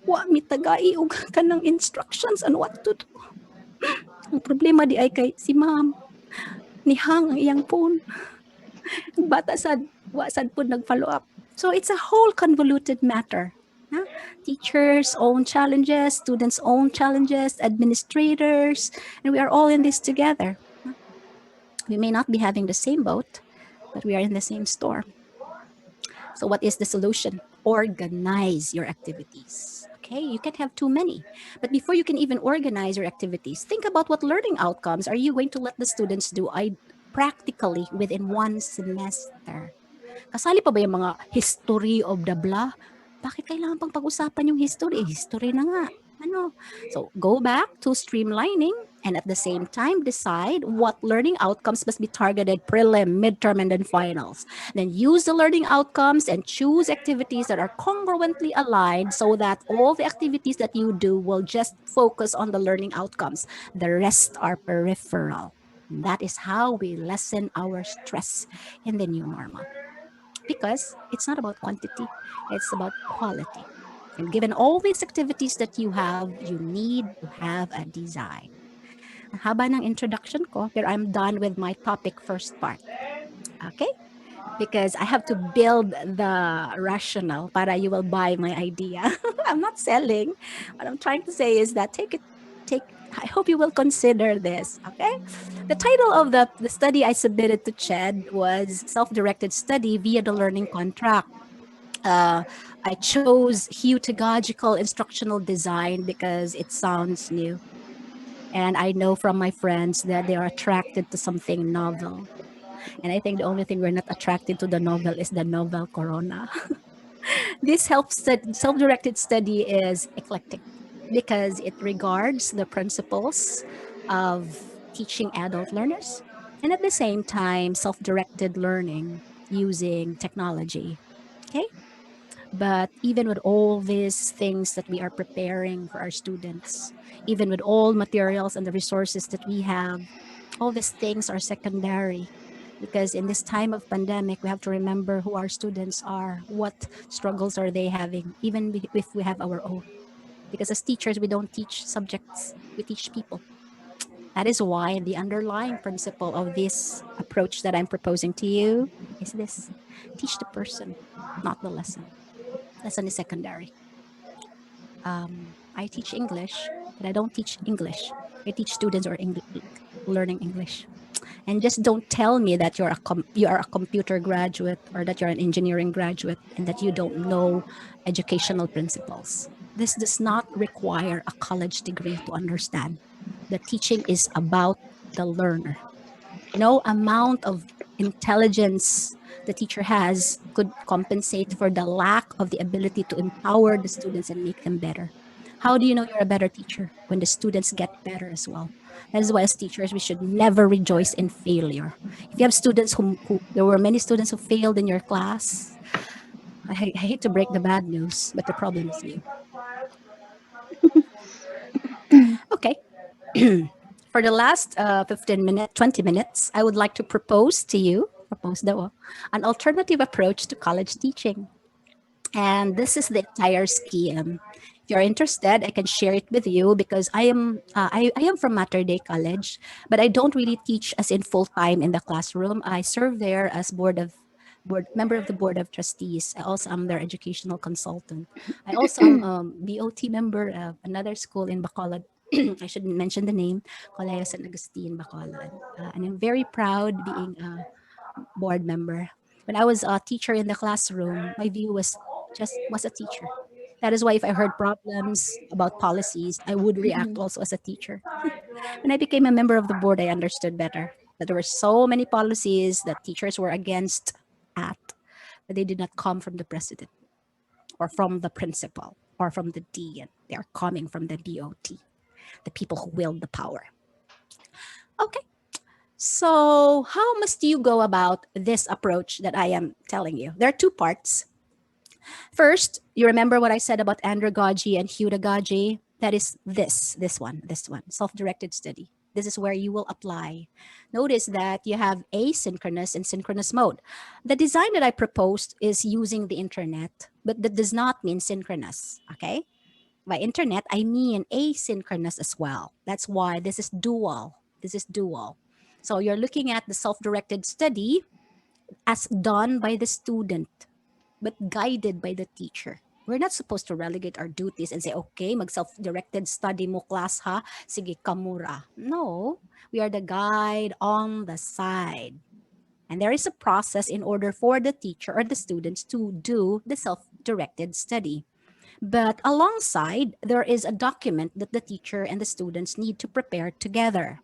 wa mi tagai og kanang instructions on what to do. Ang problema di ay kay si ma'am nihang ang iyang phone. Bata sad, wa sad po nag-follow up. So it's a whole convoluted matter. Huh? Teachers' own challenges, students' own challenges, administrators, and we are all in this together. Huh? We may not be having the same boat, but we are in the same storm. So what is the solution? Organize your activities. Okay, you can't have too many. But before you can even organize your activities, think about what learning outcomes are you going to let the students do practically within one semester. Kasali pa ba yung mga history of the blah? Bakit kailangan pang pag-usapan yung history? History na nga. Ano? So, go back to streamlining and at the same time decide what learning outcomes must be targeted prelim, midterm, and then finals. Then use the learning outcomes and choose activities that are congruently aligned so that all the activities that you do will just focus on the learning outcomes. The rest are peripheral. And that is how we lessen our stress in the new normal because it's not about quantity, it's about quality. And given all these activities that you have, you need to have a design. Ang haba ng introduction ko, pero I'm done with my topic first part. Okay? Because I have to build the rationale para you will buy my idea. I'm not selling. What I'm trying to say is that I hope you will consider this, okay? The title of the study I submitted to CHED was Self-Directed Study via the Learning Contract. Uh, I chose heutagogical instructional design because it sounds new. And I know from my friends that they are attracted to something novel. And I think the only thing we're not attracted to the novel is the novel Corona. This self-directed study is eclectic because it regards the principles of teaching adult learners and at the same time self-directed learning using technology. Okay? But even with all these things that we are preparing for our students, even with all materials and the resources that we have, all these things are secondary because in this time of pandemic we have to remember who our students are, what struggles are they having, even if we have our own. Because as teachers we don't teach subjects, we teach people. That is why the underlying principle of this approach that I'm proposing to you is this: teach the person, not the lesson. Lesson is secondary. I teach English, but I don't teach English. I teach students or learning English. And just don't tell me that you are a computer graduate or that you're an engineering graduate and that you don't know educational principles. This does not require a college degree to understand. The teaching is about the learner. No amount of intelligence the teacher has could compensate for the lack of the ability to empower the students and make them better. How do you know you're a better teacher? When the students get better as well. That is why, as teachers, we should never rejoice in failure. If you have students who there were many students who failed in your class, I hate to break the bad news, but the problem is you. Okay. For the last 15 minutes, 20 minutes, I would like to propose to you, propose daw, an alternative approach to college teaching. And this is the entire scheme. If you're interested, I can share it with you because I am from Mater Dei College, but I don't really teach as in full time in the classroom. I serve there as board member of the board of trustees. I also am their educational consultant. I also am BOT member of another school in Bacolod. I shouldn't mention the name, Colegio San Agustin, Bacolod. And I'm very proud being a board member. When I was a teacher in the classroom, my view was a teacher. That is why if I heard problems about policies, I would react also as a teacher. When I became a member of the board, I understood better that there were so many policies that teachers were against at, but they did not come from the president or from the principal or from the dean. They are coming from the BOT, the people who wield the power. Okay, so how must you go about this approach that I am telling you? There are two parts. First, you remember what I said about andragogy and hudagogy? That is this one, self-directed study. This is where you will apply. Notice that you have asynchronous and synchronous mode. The design that I proposed is using the internet, but that does not mean synchronous, okay? By internet, I mean asynchronous as well. That's why this is dual. This is dual. So you're looking at the self-directed study as done by the student but guided by the teacher. We're not supposed to relegate our duties and say, okay, mag-self-directed study mo class ha, sige kamura. No, we are the guide on the side. And there is a process in order for the teacher or the students to do the self-directed study. But alongside, there is a document that the teacher and the students need to prepare together.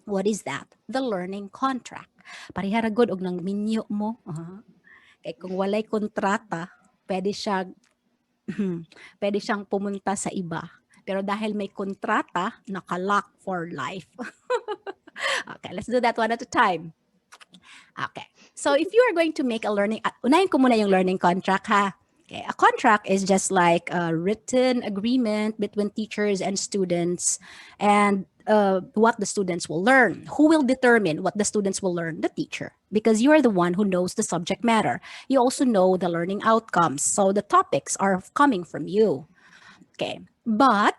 What is that? The learning contract. Pariharagod og nang minyo mo. Kay kung walay kontrata, pwede siya pwede siyang pumunta sa iba. Pero dahil may kontrata, naka-lock for life. Okay, let's do that one at a time. Okay. So if you are going to make a learning, unahin ko muna yung learning contract ha. Okay, a contract is just like a written agreement between teachers and students and what the students will learn. Who will determine what the students will learn? The teacher, because you are the one who knows the subject matter. You also know the learning outcomes. So the topics are coming from you. Okay. But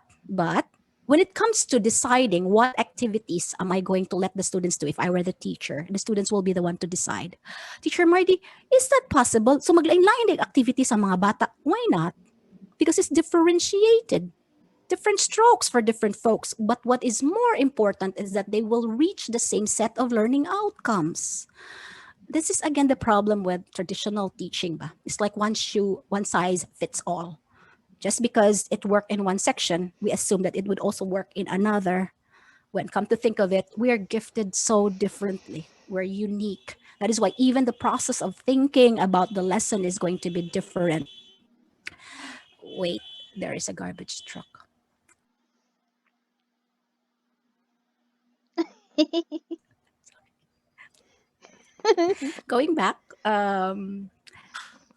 when it comes to deciding what activities am I going to let the students do if I were the teacher, the students will be the one to decide. Teacher Mardy, is that possible? So maglain-lain din activities sa mga bata. Why not? Because it's differentiated. Different strokes for different folks. But what is more important is that they will reach the same set of learning outcomes. This is again the problem with traditional teaching. Ba? It's like one shoe, one size fits all. Just because it worked in one section, we assume that it would also work in another. When come to think of it, we are gifted so differently. We're unique. That is why even the process of thinking about the lesson is going to be different. Wait, there is a garbage truck. Going back,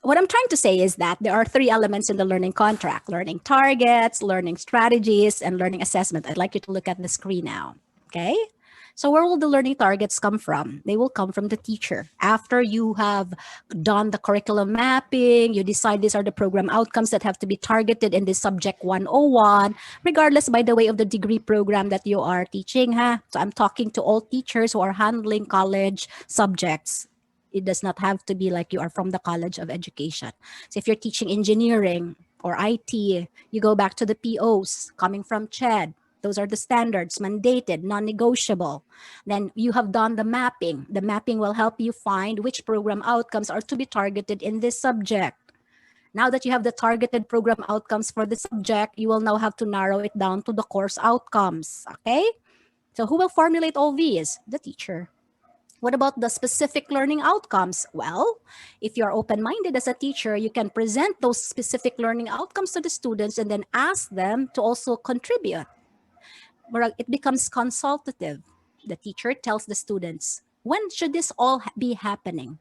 what I'm trying to say is that there are three elements in the learning contract: learning targets, learning strategies, and learning assessment. I'd like you to look at the screen now. Okay. So, where will the learning targets come from? They will come from the teacher. After you have done the curriculum mapping, you decide these are the program outcomes that have to be targeted in this subject 101, regardless, by the way, of the degree program that you are teaching. So, I'm talking to all teachers who are handling college subjects. It does not have to be like you are from the College of Education. So if you're teaching engineering or IT, you go back to the POs coming from CHED. Those are the standards, mandated, non-negotiable. Then you have done the mapping. The mapping will help you find which program outcomes are to be targeted in this subject. Now that you have the targeted program outcomes for the subject, you will now have to narrow it down to the course outcomes. Okay? So who will formulate all these? The teacher. What about the specific learning outcomes? Well, if you're open minded as a teacher, you can present those specific learning outcomes to the students and then ask them to also contribute. Where it becomes consultative. The teacher tells the students, when should this all be happening?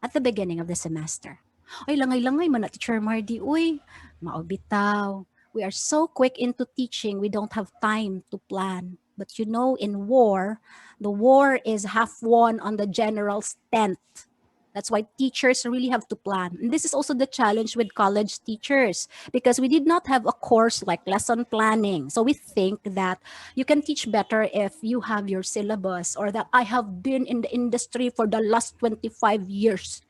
At the beginning of the semester. Ay, langay-langay man na Teacher Mardy. Uy, maobitaw. We are so quick into teaching, we don't have time to plan. But you know, in war, the war is half won on the general's tent. That's why teachers really have to plan. And this is also the challenge with college teachers because we did not have a course like lesson planning. So we think that you can teach better if you have your syllabus or that I have been in the industry for the last 25 years.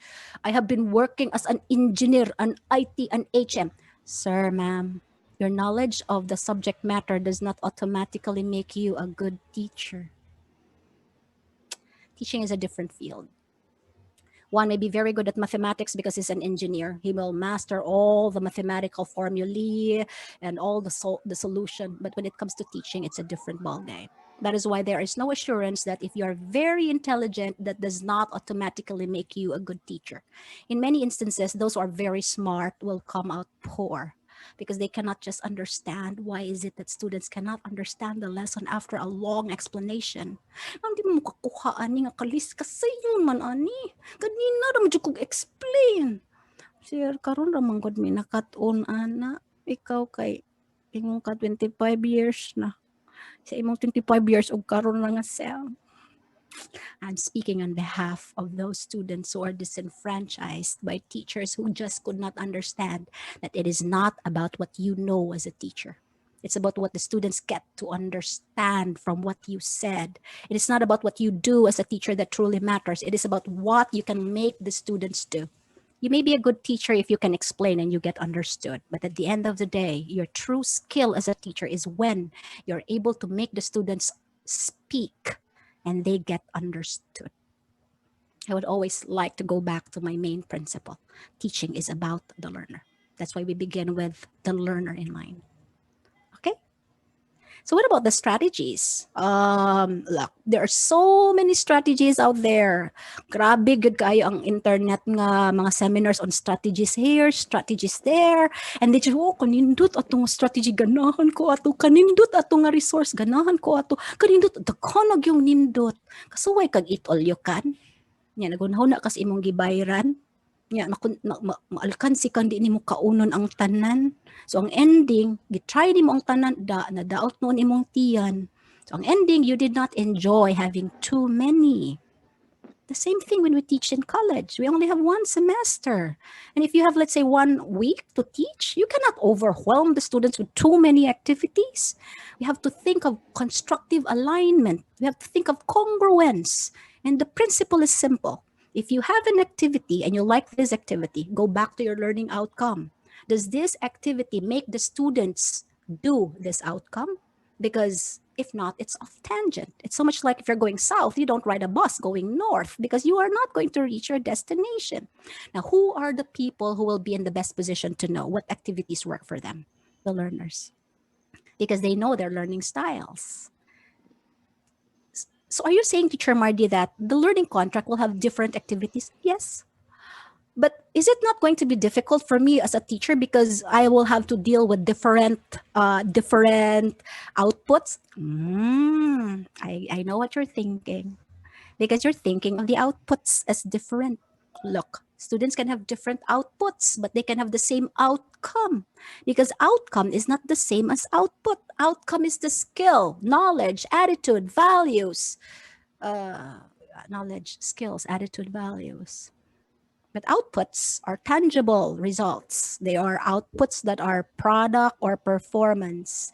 I have been working as an engineer, an IT, an HM. Sir, ma'am, your knowledge of the subject matter does not automatically make you a good teacher. Teaching is a different field. One may be very good at mathematics because he's an engineer. He will master all the mathematical formulae and all the solution. But when it comes to teaching, it's a different ballgame. That is why there is no assurance that if you are very intelligent, that does not automatically make you a good teacher. In many instances, those who are very smart will come out poor because they cannot just understand. Why is it that students cannot understand the lesson after a long explanation? Hindi mo kakuha ani nga kalis kasi yun man ani. Kanina ra mo kog explain. Sir, karon ra man gud mi nakat-on ana. Ikaw kay imong ka 25 years na. Sa imong 25 years og karon ra nga sel. I'm speaking on behalf of those students who are disenfranchised by teachers who just could not understand that it is not about what you know as a teacher. It's about what the students get to understand from what you said. It is not about what you do as a teacher that truly matters. It is about what you can make the students do. You may be a good teacher if you can explain and you get understood. But at the end of the day, your true skill as a teacher is when you're able to make the students speak and they get understood. I would always like to go back to my main principle. Teaching is about the learner. That's why we begin with the learner in mind. Okay? So what about the strategies? Look, there are so many strategies out there. Grabe good kayo ang internet nga mga seminars on strategies here, strategies there. And they just, oh, kanindot atong strategy ganahan ko ato, kanindot atong nga resource ganahan ko ato, kanindot daghanog yung nindot. Kasuway kag it all you can. Nya nagunhaw na kas imong gibayran. Nya maalkansi kan di nimo kaunon ang tanan. So ang ending, gitry nimo ang tanan nadaot noon imong tiyan. So ang ending, you did not enjoy having too many. The same thing when we teach in college. We only have one semester. And if you have, let's say, 1 week to teach, you cannot overwhelm the students with too many activities. We have to think of constructive alignment. We have to think of congruence. And the principle is simple. If you have an activity and you like this activity, go back to your learning outcome. Does this activity make the students do this outcome? Because if not, it's off tangent. It's so much like if you're going south, you don't ride a bus going north because you are not going to reach your destination. Now, who are the people who will be in the best position to know what activities work for them? The learners. Because they know their learning styles. So are you saying, Teacher Mardy, that the learning contract will have different activities? Yes. But is it not going to be difficult for me as a teacher because I will have to deal with different outputs? I know what you're thinking because you're thinking of the outputs as different. Look, students can have different outputs, but they can have the same outcome because outcome is not the same as output. Outcome is the skill, knowledge, attitude, values, knowledge, skills, attitude, values. But outputs are tangible results. They are outputs that are product or performance.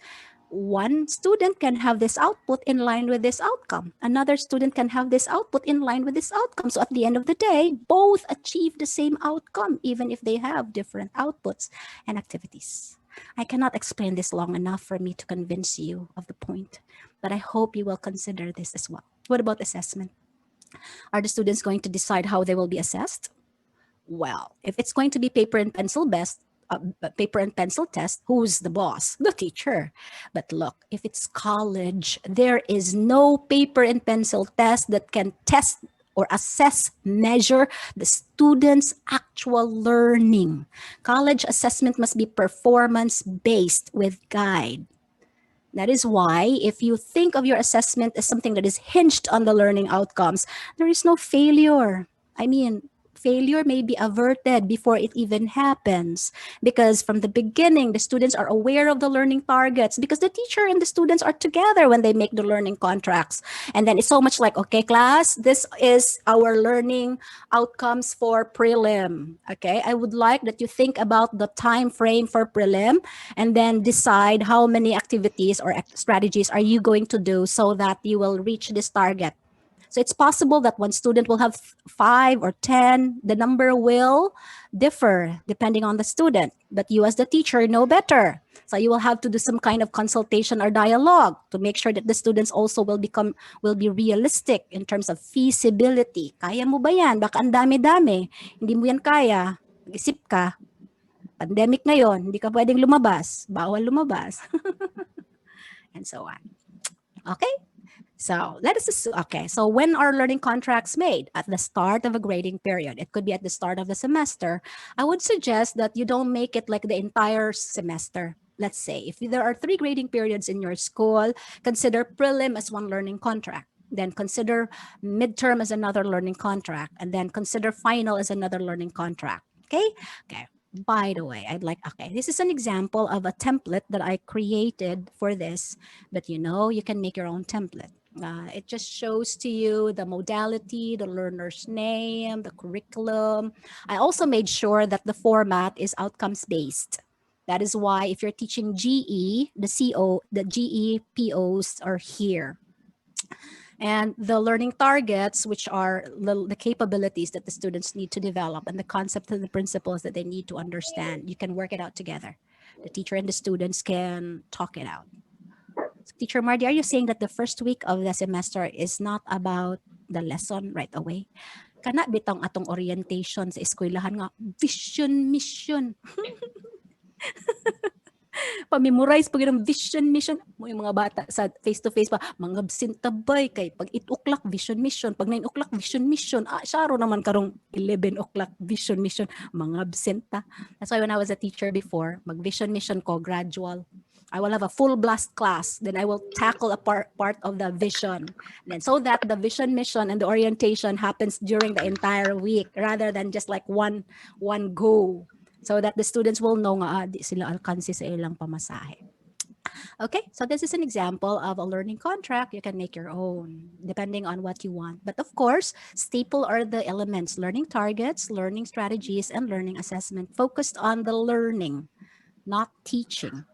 One student can have this output in line with this outcome. Another student can have this output in line with this outcome. So at the end of the day, both achieve the same outcome, even if they have different outputs and activities. I cannot explain this long enough for me to convince you of the point, but I hope you will consider this as well. What about assessment? Are the students going to decide how they will be assessed? Well, if it's going to be paper and pencil test, who's the boss? The teacher. But look, if it's college, there is no paper and pencil test that can test or assess, measure the student's actual learning. College assessment must be performance based with guide. That is why, if you think of your assessment as something that is hinged on the learning outcomes, there is no failure. I mean, failure may be averted before it even happens, because from the beginning, the students are aware of the learning targets, because the teacher and the students are together when they make the learning contracts. And then it's so much like, okay, class, this is our learning outcomes for prelim. Okay, I would like that you think about the time frame for prelim and then decide how many activities or strategies are you going to do so that you will reach this target. So it's possible that one student will have 5 or 10. The number will differ depending on the student. But you as the teacher know better. So you will have to do some kind of consultation or dialogue to make sure that the students also will be realistic in terms of feasibility. Kaya mo ba yan? Baka ang dami-dami. Hindi mo yan kaya. Mag-isip ka. Pandemic ngayon, hindi ka pwedeng lumabas. Bawal lumabas. And so on. Okay? So let us assume, okay, so when are learning contracts made? At the start of a grading period. It could be at the start of the semester. I would suggest that you don't make it like the entire semester. Let's say if there are 3 grading periods in your school, consider prelim as one learning contract. Then consider midterm as another learning contract. And then consider final as another learning contract. Okay? Okay. By the way, okay, this is an example of a template that I created for this, but you can make your own template. It just shows to you the modality, the learner's name, the curriculum. I also made sure that the format is outcomes based. That is why if you're teaching GE, the GE POs are here. And the learning targets, which are the capabilities that the students need to develop and the concepts and the principles that they need to understand. You can work it out together. The teacher and the students can talk it out. So, Teacher Mardy, are you saying that the first week of the semester is not about the lesson right away? Kana bitong atong orientation sa eskwelahan nga, vision, mission. Pa-memorize pag yung vision mission mo yung mga bata sa face-to-face pa, mga absintabay kay pag 8 o'clock vision mission, pag 9 o'clock vision mission, syaro naman karong 11 o'clock vision mission, mga absenta. That's why when I was a teacher before, mag vision mission ko gradual. I will have a full blast class, then I will tackle a part of the vision. And then so that the vision mission and the orientation happens during the entire week rather than just like one go. So that the students will know nga di sila alkansi sa ilang pamasahe. Okay, so this is an example of a learning contract. You can make your own depending on what you want. But of course, staple are the elements: learning targets, learning strategies, and learning assessment focused on the learning, not teaching.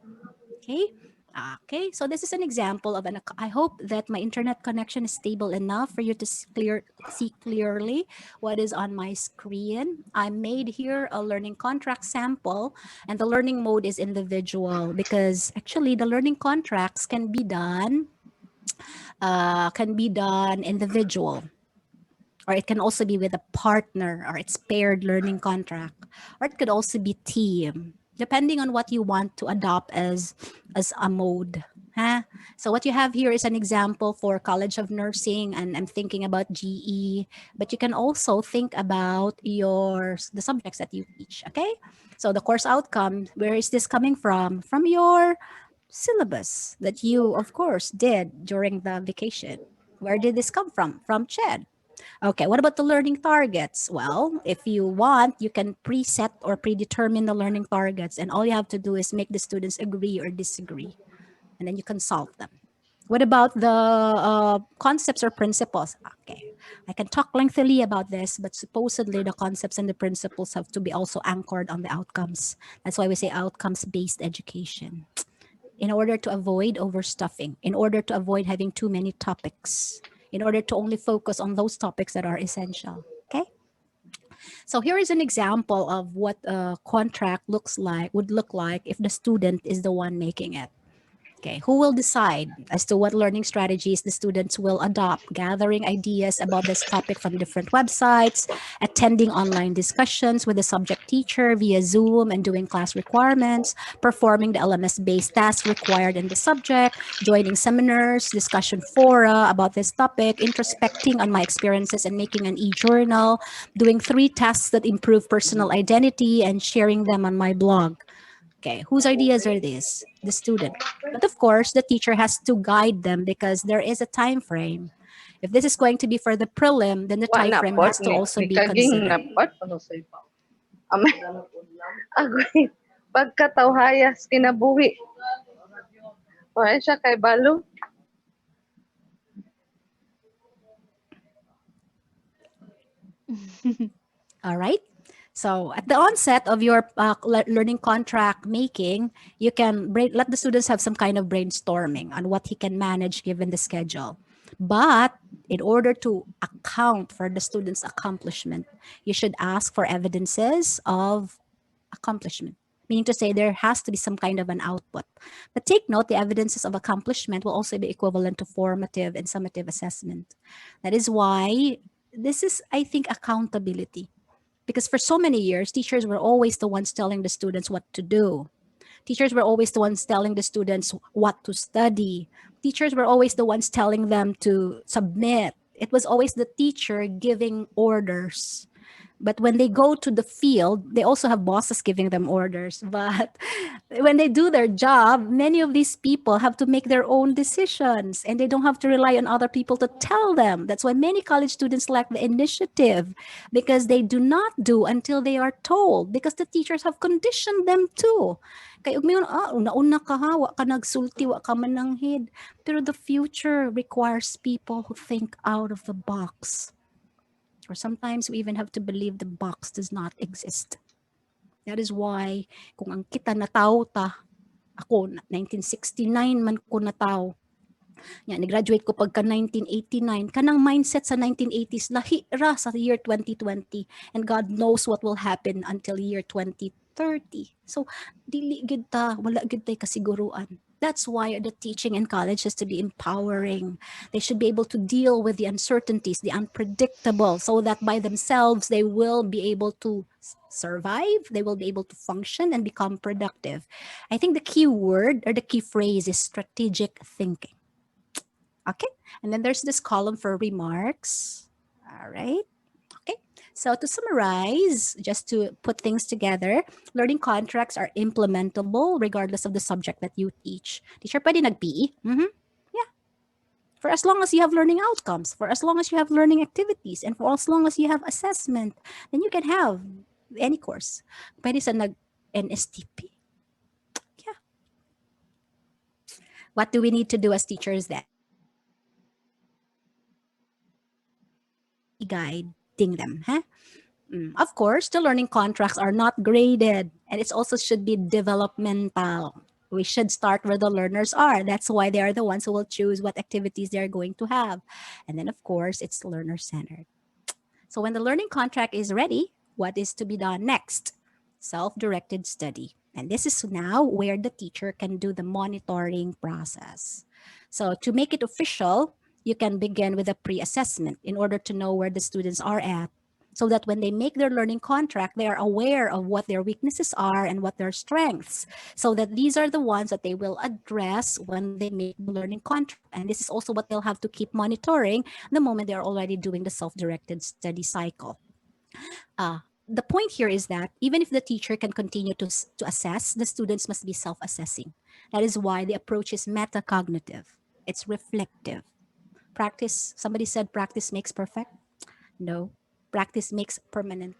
Okay. Okay, so this is an example of I hope that my internet connection is stable enough for you to see clearly what is on my screen. I made here a learning contract sample, and the learning mode is individual because actually the learning contracts can be done individual, or it can also be with a partner, or it's paired learning contract, or it could also be team, depending on what you want to adopt as a mode. Huh? So what you have here is an example for College of Nursing, and I'm thinking about GE, but you can also think about the subjects that you teach. Okay, so the course outcome, where is this coming from? From your syllabus that you, of course, did during the vacation. Where did this come from? From CHED. Okay, what about the learning targets? Well, if you want, you can preset or predetermine the learning targets, and all you have to do is make the students agree or disagree, and then you consult them. What about the concepts or principles? Okay, I can talk lengthily about this, but supposedly the concepts and the principles have to be also anchored on the outcomes. That's why we say outcomes-based education. In order to avoid overstuffing, in order to avoid having too many topics, in order to only focus on those topics that are essential. Okay? So here is an example of what a contract would look like if the student is the one making it. Okay, who will decide as to what learning strategies the students will adopt, gathering ideas about this topic from different websites, attending online discussions with the subject teacher via Zoom and doing class requirements, performing the LMS based tasks required in the subject, joining seminars, discussion fora about this topic, introspecting on my experiences and making an e journal, doing 3 tasks that improve personal identity, and sharing them on my blog. Okay, whose ideas are these? The student. But of course, the teacher has to guide them because there is a time frame. If this is going to be for the prelim, then the Wa time na frame pot has to also ni be kaging na considered. pot ano sa ipaw. Amay agoy pagkatawhayas kinabuhi. Wa siya kay balo. All right. So at the onset of your learning contract making, you can let the students have some kind of brainstorming on what he can manage given the schedule. But in order to account for the student's accomplishment, you should ask for evidences of accomplishment, meaning to say there has to be some kind of an output. But take note, the evidences of accomplishment will also be equivalent to formative and summative assessment. That is why this is, I think, accountability. Because for so many years, teachers were always the ones telling the students what to do. Teachers were always the ones telling the students what to study. Teachers were always the ones telling them to submit. It was always the teacher giving orders. But when they go to the field, they also have bosses giving them orders. But when they do their job, many of these people have to make their own decisions and they don't have to rely on other people to tell them. That's why many college students lack the initiative because they do not do until they are told because the teachers have conditioned them to. Kaya umiyon, una-una ka ha, wa ka nagsulti, wa ka mananghid. Pero the future requires people who think out of the box. Or sometimes we even have to believe the box does not exist. That is why kung ang kita nataw ta, ako 1969 man ko nataw. Nya ni-graduate ko pagka 1989. Kanang mindset sa 1980s lahi ra sa year 2020 and God knows what will happen until year 2030. So dili gid ta wala gid tay kasiguruan. That's why the teaching in college has to be empowering. They should be able to deal with the uncertainties, the unpredictable, so that by themselves they will be able to survive, they will be able to function and become productive. I think the key word or the key phrase is strategic thinking. Okay. And then there's this column for remarks. All right. Okay. So to summarize, just to put things together, learning contracts are implementable regardless of the subject that you teach. Teacher, pwede nag-PE? Yeah. For as long as you have learning outcomes, for as long as you have learning activities, and for as long as you have assessment, then you can have any course. Pwede sa nag-NSTP. Yeah. What do we need to do as teachers then? Guiding them, huh? Of course, the learning contracts are not graded and it also should be developmental. We should start where the learners are. That's why they are the ones who will choose what activities they're going to have. And then, of course, it's learner centered. So, when the learning contract is ready, what is to be done next? Self directed study. And this is now where the teacher can do the monitoring process. So, to make it official, you can begin with a pre assessment in order to know where the students are at so that when they make their learning contract, they are aware of what their weaknesses are and what their strengths, so that these are the ones that they will address when they make the learning contract. And this is also what they'll have to keep monitoring the moment they're already doing the self-directed study cycle. The point here is that even if the teacher can continue to assess, the students must be self-assessing. That is why the approach is metacognitive. It's reflective. Practice, somebody said practice makes perfect. No, practice makes permanent.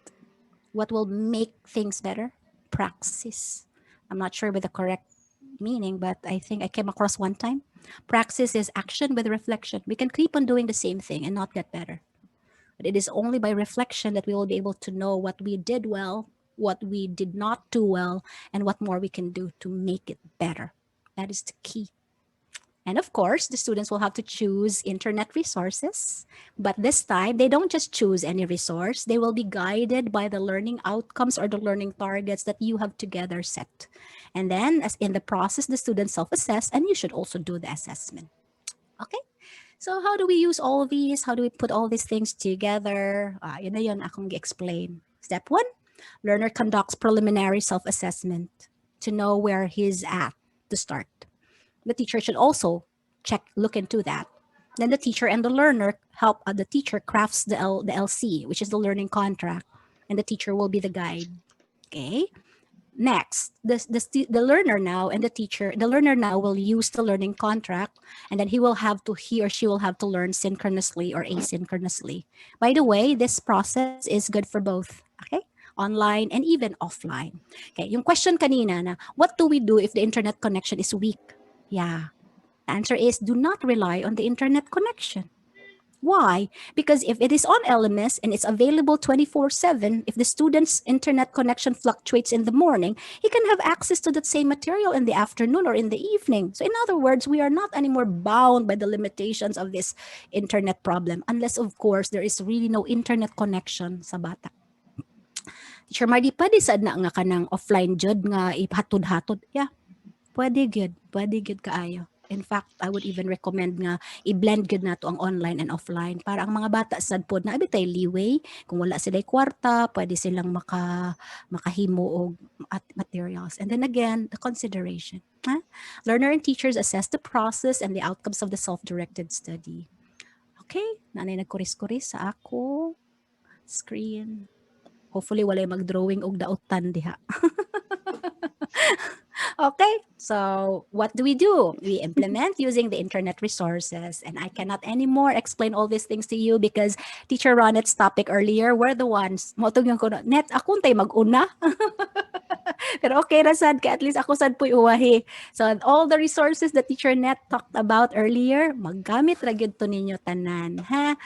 What will make things better? Praxis. I'm not sure with the correct meaning, but I think I came across one time. Praxis is action with reflection. We can keep on doing the same thing and not get better. But it is only by reflection that we will be able to know what we did well, what we did not do well, and what more we can do to make it better. That is the key. And of course, the students will have to choose internet resources. But this time, they don't just choose any resource. They will be guided by the learning outcomes or the learning targets that you have together set. And then, as in the process, the students self-assess, and you should also do the assessment. Okay? So how do we use all of these? How do we put all these things together? Yun na yun akong explain. Step one, learner conducts preliminary self-assessment to know where he's at to start. The teacher should also look into that. Then the teacher and the learner help. The teacher crafts the LC, which is the learning contract, and the teacher will be the guide. Okay. Next, the learner now and the teacher, the learner now will use the learning contract, and then he or she will have to learn synchronously or asynchronously. By the way, this process is good for both. Okay, online and even offline. Okay, yung question kanina na, what do we do if the internet connection is weak? Yeah, the answer is do not rely on the internet connection. Why? Because if it is on LMS and it's available 24/7, if the student's internet connection fluctuates in the morning, he can have access to that same material in the afternoon or in the evening. So in other words, we are not anymore bound by the limitations of this internet problem, unless of course there is really no internet connection sa bata. Teacher Mardy, pwede sad na nga kanang offline jud nga ihatod-hatod. Yeah, pwede good kaayo. In fact, I would even recommend nga i-blend good nato ang online and offline para ang mga bata sad pod na abitay leeway kung wala sila kwarta, pwede silang makahimo og materials. And then again, the consideration. Huh? Learner and teachers assess the process and the outcomes of the self-directed study. Okay, nanay nagkuris-kuris sa ako screen. Hopefully walay mag-drawing og daotan diha. Okay, so what do? We implement using the internet resources. And I cannot anymore explain all these things to you because Teacher Ronet's topic earlier were the ones, motog yung ko, net, akong tay mag-una. Pero okay ra sad ka, at least ako sad po'y uwahi. So all the resources that Teacher Net talked about earlier, maggamit ra gyud to ninyo tanan, ha?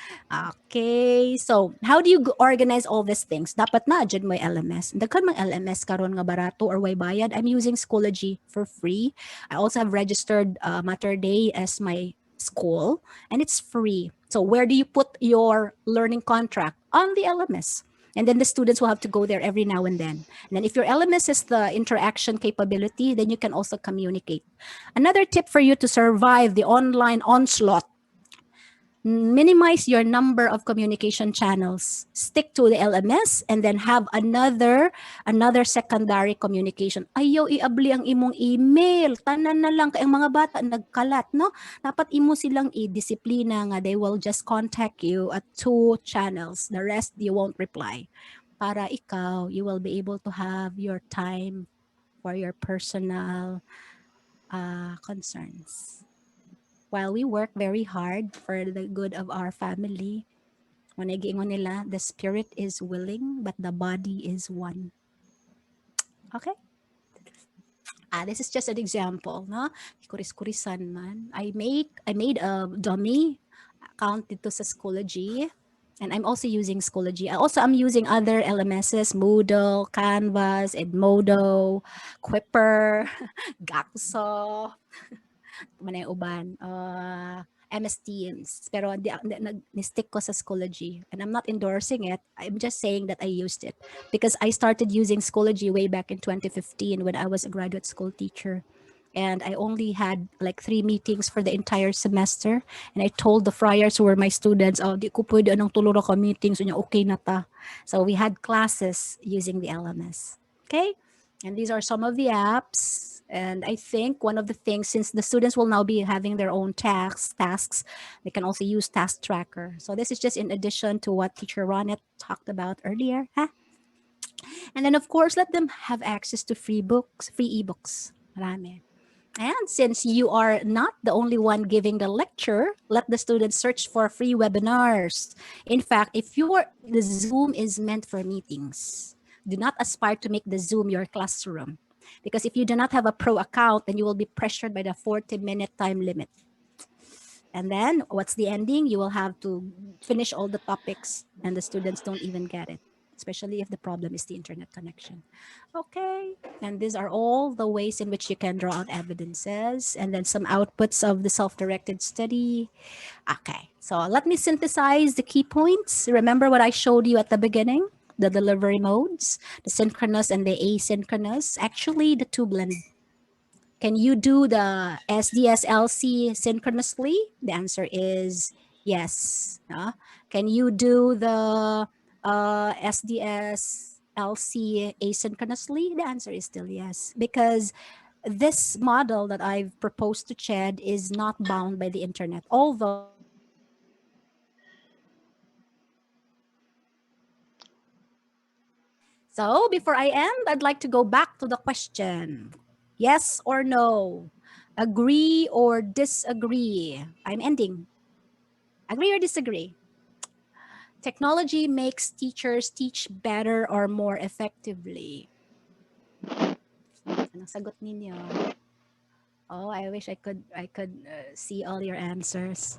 Okay, so how do you organize all these things? Dapat na jud mo LMS. Daghan mang LMS karon nga barato or way bayad. I'm using Schoology for free. I also have registered Mater Day as my school, and it's free. So where do you put your learning contract? On the LMS. And then the students will have to go there every now and then. And then if your LMS has the interaction capability, then you can also communicate. Another tip for you to survive the online onslaught: minimize your number of communication channels. Stick to the LMS and then have another secondary communication. Ayaw iabli ang imong email. Tanan na lang kay ang mga bata nagkalat, no? Dapat imo silang i-disiplina nga they will just contact you at 2 channels. The rest you won't reply. Para ikaw, you will be able to have your time for your personal concerns. While we work very hard for the good of our family, giingon nila, the spirit is willing, but the body is one. Okay? This is just an example, no? Kuris-kurisan man. I made a dummy account dito sa Schoology. And I'm also using Schoology. I'm using other LMSs, Moodle, Canvas, Edmodo, Quipper, Gakso, manay uban, MS Teams. Pero ni-stick ko sa Schoology. And I'm not endorsing it. I'm just saying that I used it. Because I started using Schoology way back in 2015 when I was a graduate school teacher. And I only had like 3 meetings for the entire semester. And I told the friars who were my students, di ko pwede anong tulo ka meetings. Okay na ta. So we had classes using the LMS. Okay? And these are some of the apps. And I think one of the things, since the students will now be having their own tasks, they can also use Task Tracker. So this is just in addition to what Teacher Ronet talked about earlier. Huh? And then, of course, let them have access to free ebooks. Marami. And since you are not the only one giving the lecture, let the students search for free webinars. In fact, the Zoom is meant for meetings. Do not aspire to make the Zoom your classroom. Because if you do not have a pro account, then you will be pressured by the 40-minute time limit. And then what's the ending? You will have to finish all the topics and the students don't even get it. especially if the problem is the internet connection. Okay, and these are all the ways in which you can draw out evidences and then some outputs of the self-directed study. Okay, so let me synthesize the key points. Remember what I showed you at the beginning? The delivery modes, the synchronous and the asynchronous. Actually, the two blend. Can you do the SDSLC synchronously? The answer is yes. Can you do the SDSLC asynchronously? The answer is still yes. Because this model that I've proposed to Chad is not bound by the internet, although it is bound by the internet. So before I end, I'd like to go back to the question. Yes or no? Agree or disagree? I'm ending. Agree or disagree? Technology makes teachers teach better or more effectively. Anong sagot ninyo? Oh, I wish I could see all your answers.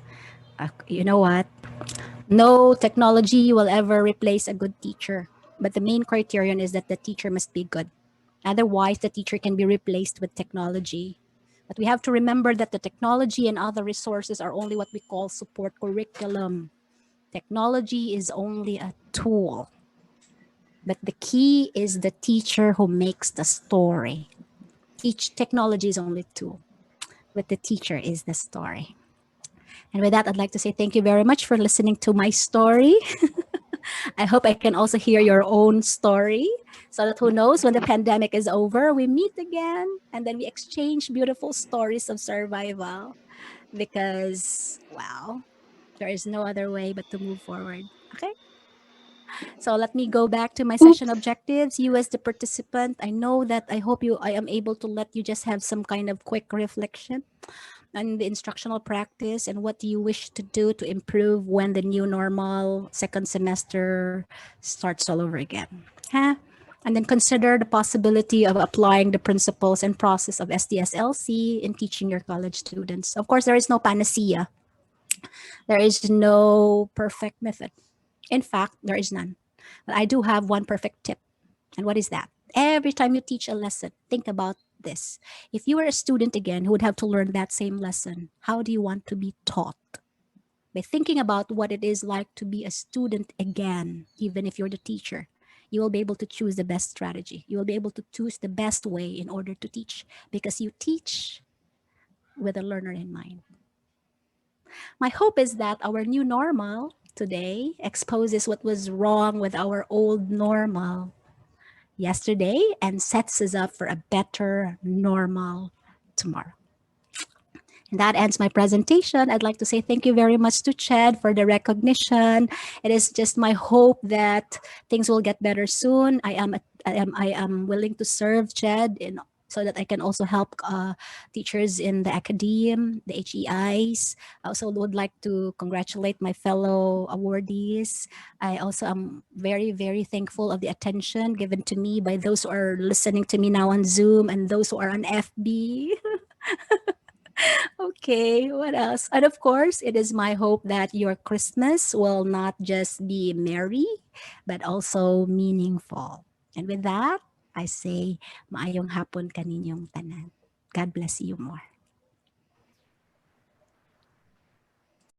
You know what? No technology will ever replace a good teacher. But the main criterion is that the teacher must be good. Otherwise, the teacher can be replaced with technology. But we have to remember that the technology and other resources are only what we call support curriculum. Technology is only a tool. But the key is the teacher who makes the story. Teach technology is only a tool, but the teacher is the story. And with that, I'd like to say thank you very much for listening to my story. I hope I can also hear your own story so that who knows when the pandemic is over, we meet again and then we exchange beautiful stories of survival because, well, there is no other way but to move forward. Okay. So let me go back to my session Oops. objectives. You as the participant, I know that I am able to let you just have some kind of quick reflection on the instructional practice and what do you wish to do to improve when the new normal second semester starts all over again. Huh? And then consider the possibility of applying the principles and process of SDSLC in teaching your college students. Of course, there is no panacea. There is no perfect method. In fact, there is none. But I do have one perfect tip. And what is that? Every time you teach a lesson, think about this. If you were a student again who would have to learn that same lesson, how do you want to be taught? By thinking about what it is like to be a student again, even if you're the teacher, you will be able to choose the best strategy. You will be able to choose the best way in order to teach because you teach with a learner in mind. My hope is that our new normal today exposes what was wrong with our old normal yesterday and sets us up for a better normal tomorrow. And that ends my presentation. I'd like to say thank you very much to Chad for the recognition. It is just my hope that things will get better soon. I am willing to serve Chad in so that I can also help teachers in the academe, the HEIs. I also would like to congratulate my fellow awardees. I also am very, very thankful of the attention given to me by those who are listening to me now on Zoom and those who are on FB. Okay, what else? And of course, it is my hope that your Christmas will not just be merry, but also meaningful. And with that, I say, maayong hapon kaninyong tanan. God bless you more.